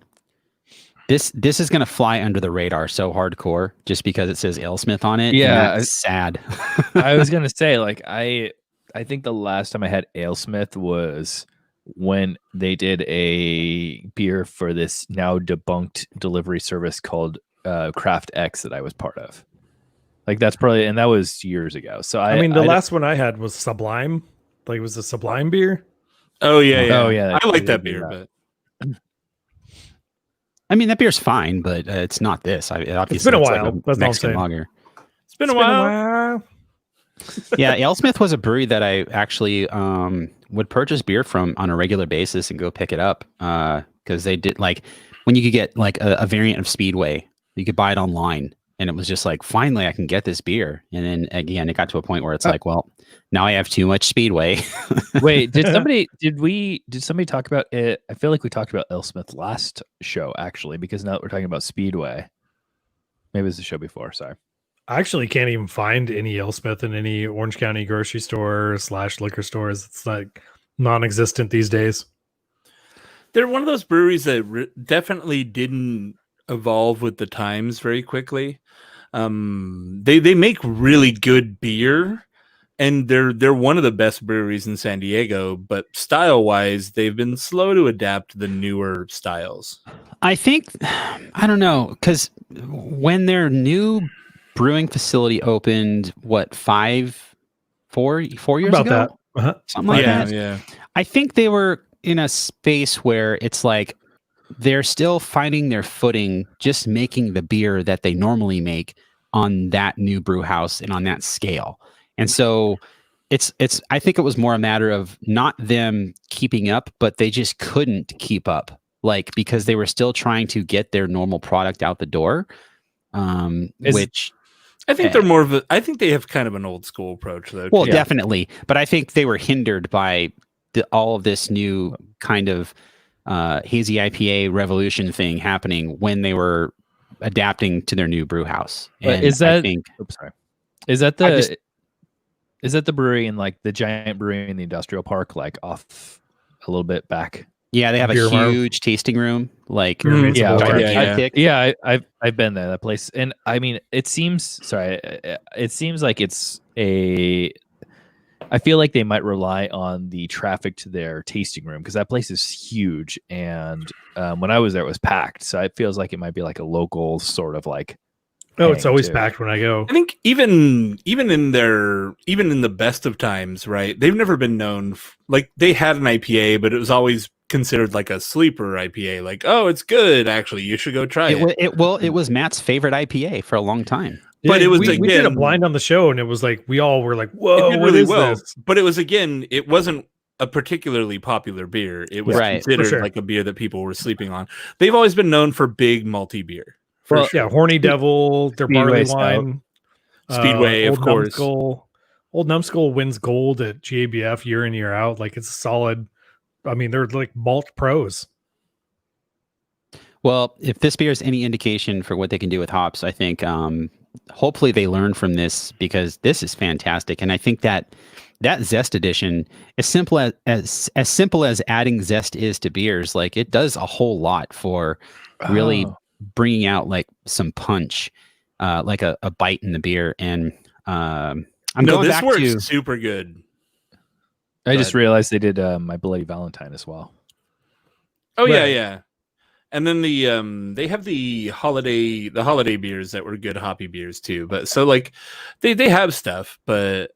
This is gonna fly under the radar so hardcore just because it says AleSmith on it. Yeah, it's sad. I was gonna say, like, I think the last time I had AleSmith was when they did a beer for this now debunked delivery service called Craft X that I was part of. Like, that's probably, and that was years ago. So I mean, the last one I had was Sublime. Like, it was a Sublime beer. Oh yeah. Oh yeah. I like that beer, but I mean, that beer's fine, but it's not this. Obviously, it's been a while. Like a That's Mexican all I'm saying. lager. It's been a while. Yeah, AleSmith was a brewery that I actually would purchase beer from on a regular basis and go pick it up because they did like when you could get like a variant of Speedway, you could buy it online, and it was just like finally I can get this beer. And then again, it got to a point where it's like, well, now I have too much Speedway. Wait, did somebody talk about it? I feel like we talked about AleSmith last show actually, because now that we're talking about Speedway, maybe it was the show before. Sorry. I actually can't even find any AleSmith in any Orange County grocery store / liquor stores. It's like non-existent these days. They're one of those breweries that definitely didn't evolve with the times very quickly. They make really good beer, and they're one of the best breweries in San Diego. But style-wise, they've been slow to adapt to the newer styles. I think I don't know because when their new brewing facility opened, what 4 years About ago? that. Uh-huh. Something like that. Yeah. I think they were in a space where it's like they're still finding their footing, just making the beer that they normally make on that new brew house and on that scale. And so it's I think it was more a matter of not them keeping up, but they just couldn't keep up, like because they were still trying to get their normal product out the door. Which I think they're more of I think they have kind of an old school approach, though. Well, definitely. But I think they were hindered by all of this new kind of hazy IPA revolution thing happening when they were adapting to their new brew house. And is that? I think, sorry. Is that the brewery in like the giant brewery in the industrial park, like off a little bit back? Yeah, they have a huge tasting room. Like, yeah, I've been there. That place, and I mean, it seems like it's a. I feel like they might rely on the traffic to their tasting room because that place is huge, and when I was there, it was packed. So it feels like it might be like a local sort of like. Oh, it's always packed when I go. I think even in the best of times, right? They've never been known like they had an IPA, but it was always considered like a sleeper IPA. Like, oh, it's good. Actually, you should go try it. It was Matt's favorite IPA for a long time. But it was we did a blind on the show, and it was like we all were like, "Whoa, what is this?" But it was it wasn't a particularly popular beer. It was considered like a beer that people were sleeping on. They've always been known for big malty beer. Horny Devil, their barley wine, Speedway, of course. Old Numbskull wins gold at GABF year in year out. Like it's solid. I mean, they're like malt pros. Well, if this beer is any indication for what they can do with hops, I think hopefully they learn from this because this is fantastic. And I think that Zest edition, as simple as adding zest is to beers, like it does a whole lot for really bringing out like some punch, like a bite in the beer. And this works super good. I just realized they did My Bloody Valentine as well. Oh yeah. And then they have the holiday beers that were good hoppy beers too. But so like they have stuff, but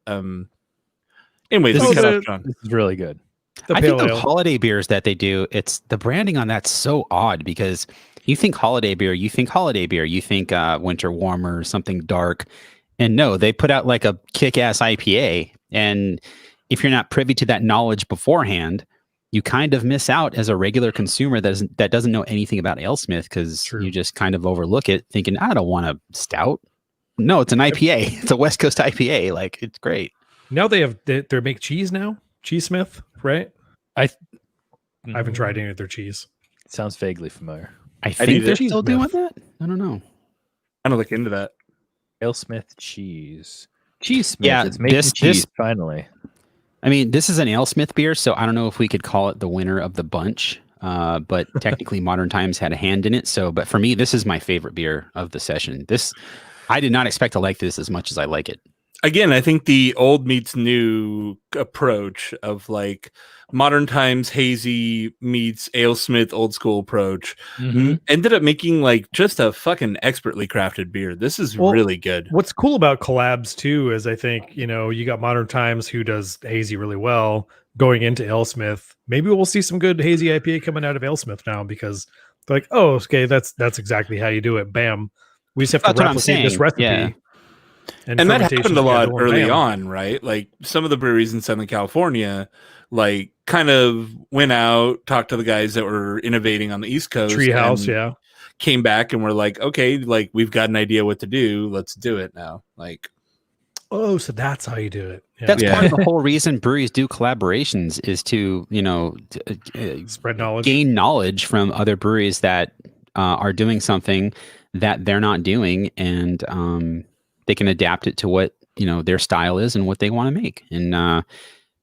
anyway, this is really good. I think the holiday beers that they do, it's the branding on that's so odd because you think holiday beer, you think winter warmer, something dark. And no, they put out like a kick-ass IPA. And if you're not privy to that knowledge beforehand, you kind of miss out as a regular consumer that doesn't know anything about AleSmith because you just kind of overlook it thinking, I don't want a stout. No, it's an IPA. It's a West Coast IPA. Like, it's great. Now they make cheese now. Cheese Smith, right? I haven't tried any of their cheese. Sounds vaguely familiar. I think they're still doing that. I don't know. I'm gonna look into that. AleSmith cheese. Cheese Smith. Yeah, it's making cheese finally. I mean, this is an AleSmith beer, so I don't know if we could call it the winner of the bunch. But technically, Modern Times had a hand in it. So, but for me, this is my favorite beer of the session. I did not expect to like this as much as I like it. Again, I think the old meets new approach of like Modern Times hazy meets AleSmith old school approach ended up making like just a fucking expertly crafted beer. This is really good. What's cool about collabs too is I think, you got Modern Times who does hazy really well going into AleSmith. Maybe we'll see some good hazy IPA coming out of AleSmith now because they're like, oh, okay, that's exactly how you do it. Bam. We just have to replicate this recipe. Yeah. And that fermentation happened a lot schedule, and early bam. on, right? Like some of the breweries in Southern California, like kind of went out, talked to the guys that were innovating on the East Coast, Treehouse, and yeah. came back and were like, okay, like we've got an idea what to do. Let's do it now. Like, Oh, so that's how you do it. Yeah. That's Yeah. part of the whole reason breweries do collaborations is to, Spread knowledge. gain knowledge from other breweries that are doing something that they're not doing, and they can adapt it to what their style is and what they want to make. And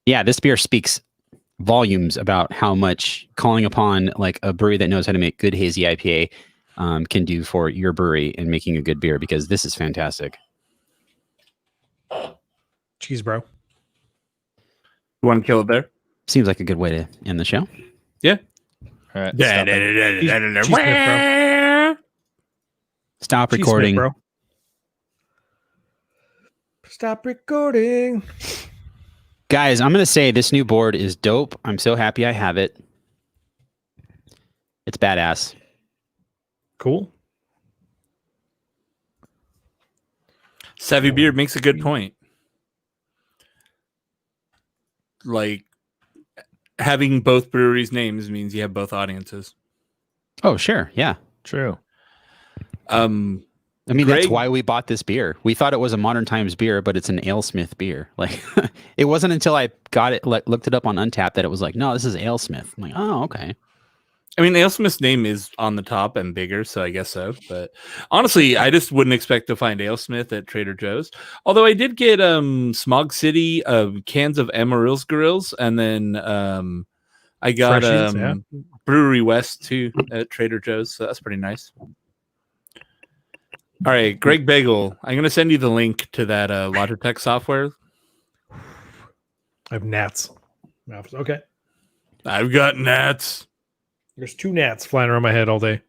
this beer speaks volumes about how much calling upon like a brewery that knows how to make good hazy IPA can do for your brewery and making a good beer, because this is fantastic. Cheese, bro. you want to kill it there? Seems like a good way to end the show. Yeah. All right. stop it. Cheese Smith, bro. Stop Cheese recording. Smith, bro. Stop recording. Guys, I'm going to say this new board is dope. I'm so happy I have it. It's badass. Cool. Savvy Beard makes a good point. Like having both breweries' names means you have both audiences. Oh, sure. Yeah. True. I mean, Greg- that's why we bought this beer. We thought it was a Modern Times beer, but it's an AleSmith beer. Like, it wasn't until I got it, looked it up on Untapped, that it was like, no, this is AleSmith. I'm like, oh, okay. I mean, AleSmith's name is on the top and bigger, so I guess so. But honestly, I just wouldn't expect to find AleSmith at Trader Joe's. Although I did get Smog City cans of Amarillo's Grills, and then I got Freshies, Brewery West too at Trader Joe's, so that's pretty nice. All right, Greg Bagel, I'm going to send you the link to that Logitech software. I have gnats. Okay. I've got gnats. There's 2 gnats flying around my head all day.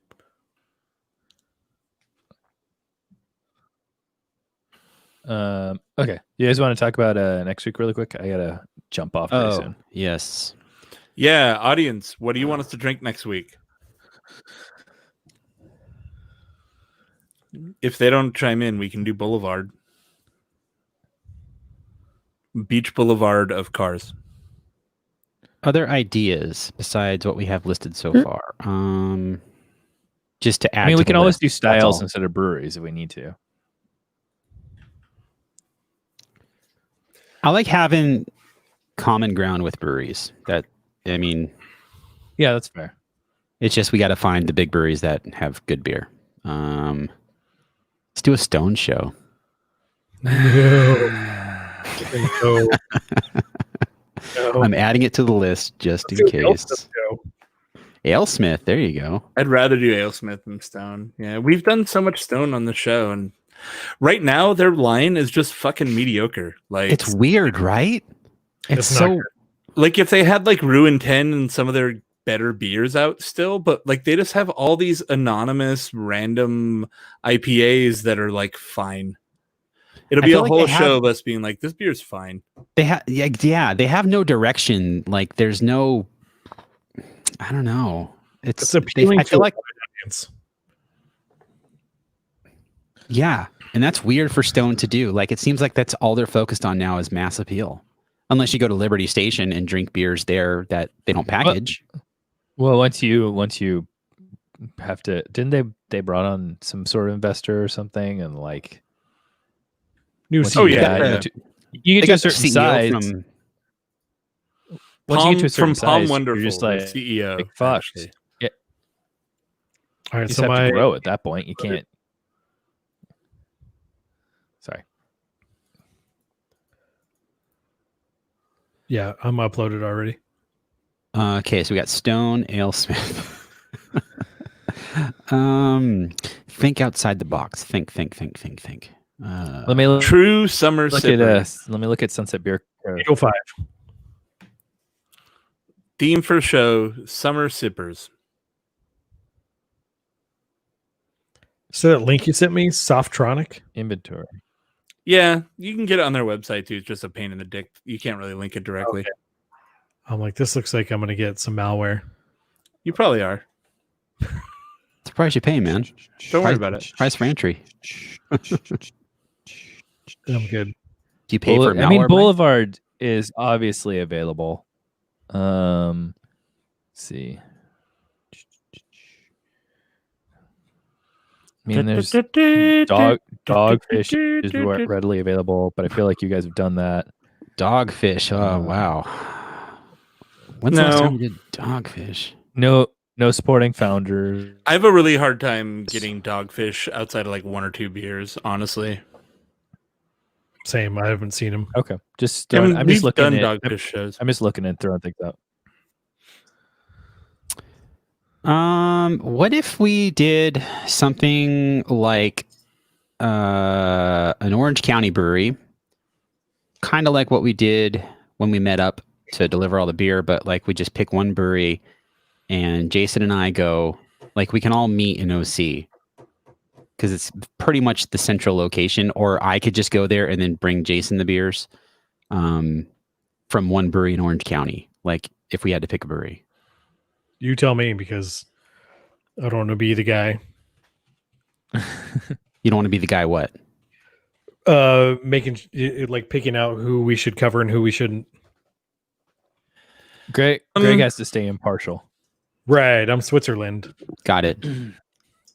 Okay. You guys want to talk about next week really quick? I gotta jump off pretty soon. Yes. Yeah, audience, what do you want us to drink next week? If they don't chime in, we can do Boulevard. Beach Boulevard of cars. Other ideas besides what we have listed so far? Just to add. I mean, to we the can always list, do that's styles all. instead of breweries if we need to. I like having common ground with breweries. Yeah, Yeah, that's fair. it's just we got to find the big breweries that have good beer. Let's do a Stone show. No. No. I'm adding it to the list just in Let's do case. Elspeth show. AleSmith, there you go. I'd rather do AleSmith than Stone. Yeah, we've done so much Stone on the show, and right now their line is just fucking mediocre. Like It's weird, right? It's It's not so good. like if they had like Ruin 10 and some of their better beers out still, but like they just have all these anonymous random IPAs that are like fine. It'll I be feel a like whole they show have- of us being like, this beer's fine. they have they have no direction. Like there's no, I don't know. It's appealing I to feel like an audience. yeah, and that's weird for Stone to do. Like it seems like that's all they're focused on now is mass appeal. Unless you go to Liberty Station and drink beers there that they don't package. Well, once you have to, didn't they brought on some sort of investor or something, and like New once CEO. you get They to a got certain the CEO size. from Once you get to a certain from Palm size, Wonderful, you're just the like, CEO. like fuck. actually. All right, You just so have my to grow at that point. You can't. Sorry. yeah, I'm uploaded already. okay, so we got Stone, AleSmith. Think outside the box. Think. Let me look True summer at sipper. let me look at Sunset Beer Co. 805. Theme for show, summer sippers. So that link you sent me, Softronic. inventory. Yeah, you can get it on their website too. It's just a pain in the dick. You can't really link it directly. Okay. I'm like, this looks like I'm going to get some malware. You probably are. It's the price you pay, man. Don't worry about it. Price for entry. I'm good. Do you pay for malware? I mean, Boulevard is obviously available. Let's see. I mean, there's Dogfish is readily available, but I feel like you guys have done that. Dogfish. Oh, wow. When's the last time we did Dogfish? No supporting founders. I have a really hard time getting Dogfish outside of like 1 or 2 beers, honestly. Same. I haven't seen him. Okay, just I mean, I'm just looking at Dogfish shows. I'm just looking and throwing things out. What if we did something like an Orange County brewery, kind of like what we did when we met up to deliver all the beer, but like we just pick one brewery and Jason and I go, like we can all meet in OC because it's pretty much the central location, or I could just go there and then bring Jason the beers from one brewery in Orange County, like if we had to pick a brewery. You tell me, because I don't want to be the guy. You don't want to be the guy what? Making like picking out who we should cover and who we shouldn't. Greg has to stay impartial. Right, I'm Switzerland. Got it.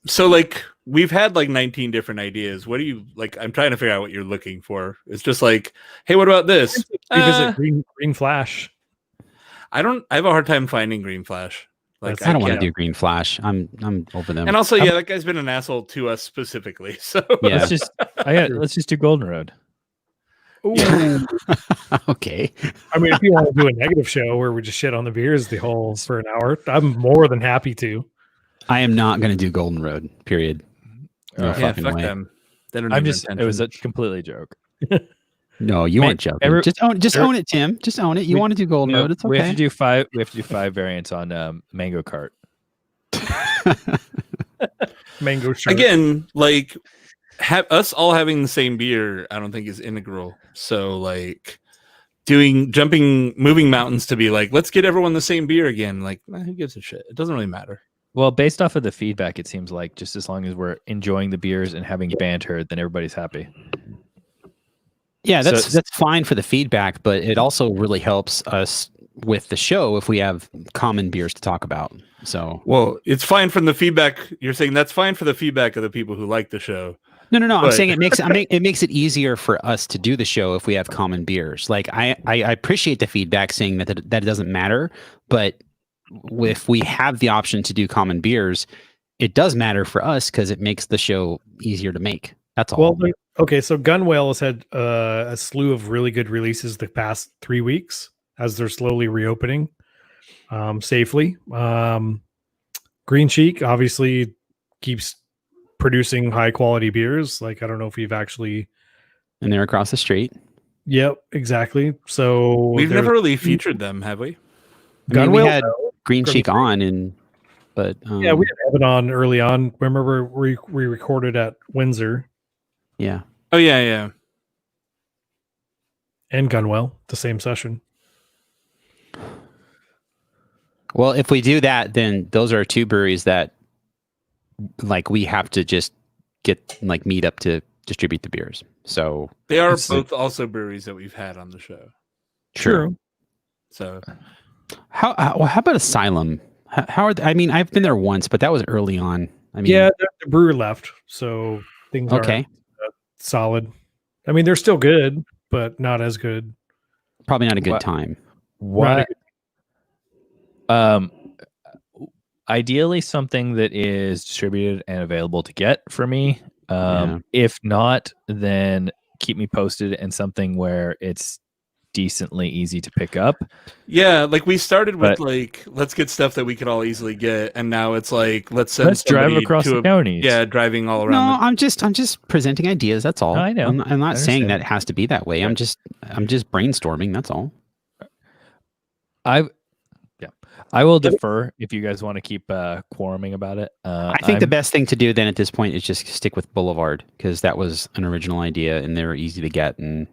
So like we've had like 19 different ideas. What do you like? I'm trying to figure out what you're looking for. It's just like, hey, what about this? Revisit Green Flash. I have a hard time finding Green Flash. Like I don't want to do Green Flash. I'm over them. And also, yeah, that guy's been an asshole to us specifically. So yeah. let's just do Golden Road. Ooh. Okay. I mean, if you want to do a negative show where we just shit on the beers the whole for an hour, I'm more than happy to. I am not going to do Golden Road. Period. No yeah, fucking fuck way. them. It was a completely joke. No, you weren't joking. Just own it, Tim. Just own it. You want to do Golden Road? It's okay. We have to do 5. We have to do 5 variants on Mango Cart. Mango shirt. Again, like us all having the same beer, I don't think is integral. So like moving mountains to be like, let's get everyone the same beer again. Like, who gives a shit? It doesn't really matter. Well, based off of the feedback, it seems like just as long as we're enjoying the beers and having banter, then everybody's happy. Yeah, that's fine for the feedback, but it also really helps us with the show if we have common beers to talk about. So, well, it's fine from the feedback. You're saying that's fine for the feedback of the people who like the show. No. I'm saying it makes it easier for us to do the show if we have common beers. Like I appreciate the feedback saying that it doesn't matter, but if we have the option to do common beers, it does matter for us because it makes the show easier to make. That's all. Well, okay, so Gunwale has had a slew of really good releases the past 3 weeks as they're slowly reopening safely. Green Cheek obviously keeps producing high quality beers. Like, I don't know if we've actually... And they're across the street. Yep, exactly. So we've never really featured them, have we? We had Green Cheek on, but yeah, we had Evan on early on. Remember we recorded at Windsor. Yeah. Oh yeah. And Gunwale, the same session. Well, if we do that, then those are 2 breweries that like we have to just meet up to distribute the beers. So they are both also breweries that we've had on the show. True. So how about Asylum? How are they? I mean, I've been there once, but that was early on. I mean, yeah, the brewer left, so things are solid. I mean, they're still good, but not as good. Probably not a good time. What? Ideally, something that is distributed and available to get for me. If not, then keep me posted and something where it's decently easy to pick up. Yeah, like we started with let's get stuff that we could all easily get, and now it's like let's drive across the counties. Yeah, driving all around. No, I'm just presenting ideas. That's all. I know. I'm not saying that it has to be that way. I'm just brainstorming. That's all. I will defer if you guys want to keep quoruming about it. I think the best thing to do then at this point is just stick with Boulevard because that was an original idea and they're easy to get. And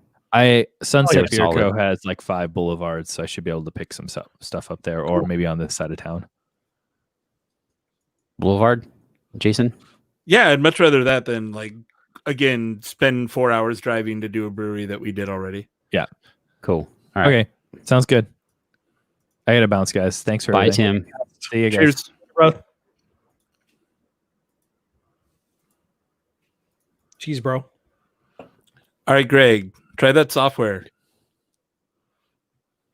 Sunset Beer Co. has like 5 boulevards, so I should be able to pick some stuff up there, or maybe on this side of town. Boulevard, Jason? Yeah, I'd much rather that than like again, spend 4 hours driving to do a brewery that we did already. Cool. All right. Okay, sounds good. I gotta bounce, guys. Thanks for Bye, everything. Tim. See you guys. Cheers. Bro. Cheese, bro. All right, Greg, try that software.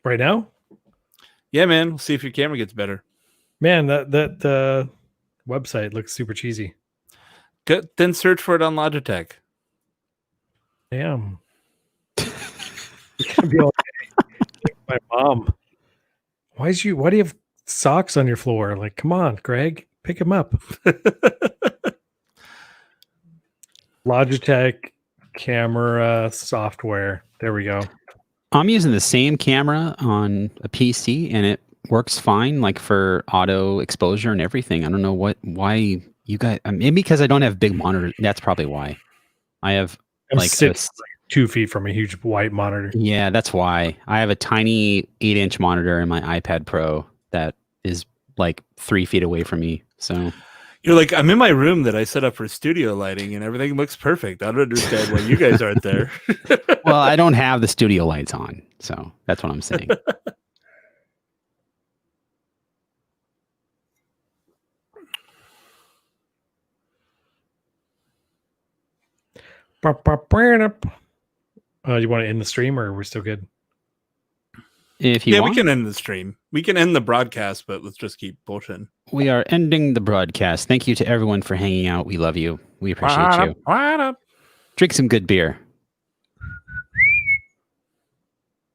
Right now? Yeah, man. We'll see if your camera gets better. Man, that website looks super cheesy. Good. Then search for it on Logitech. Damn. It's gonna be okay. My mom. Why do you have socks on your floor? Like, come on, Greg, pick them up. Logitech camera software. There we go. I'm using the same camera on a PC and it works fine, like for auto exposure and everything. I don't know why you guys, maybe because I don't have big monitors. That's probably why. I have I'm like sitting 2 feet from a huge white monitor. yeah, that's why. I have a tiny 8-inch monitor in my iPad Pro that is like 3 feet away from me. So You're like, I'm in my room that I set up for studio lighting and everything looks perfect. I don't understand why you guys aren't there. well, I don't have the studio lights on, so that's what I'm saying. You want to end the stream, or are we still good? If you Yeah, want, we can end the stream. We can end the broadcast, but let's just keep bullshitting. we are ending the broadcast. Thank you to everyone for hanging out. We love you. We appreciate you. Drink some good beer.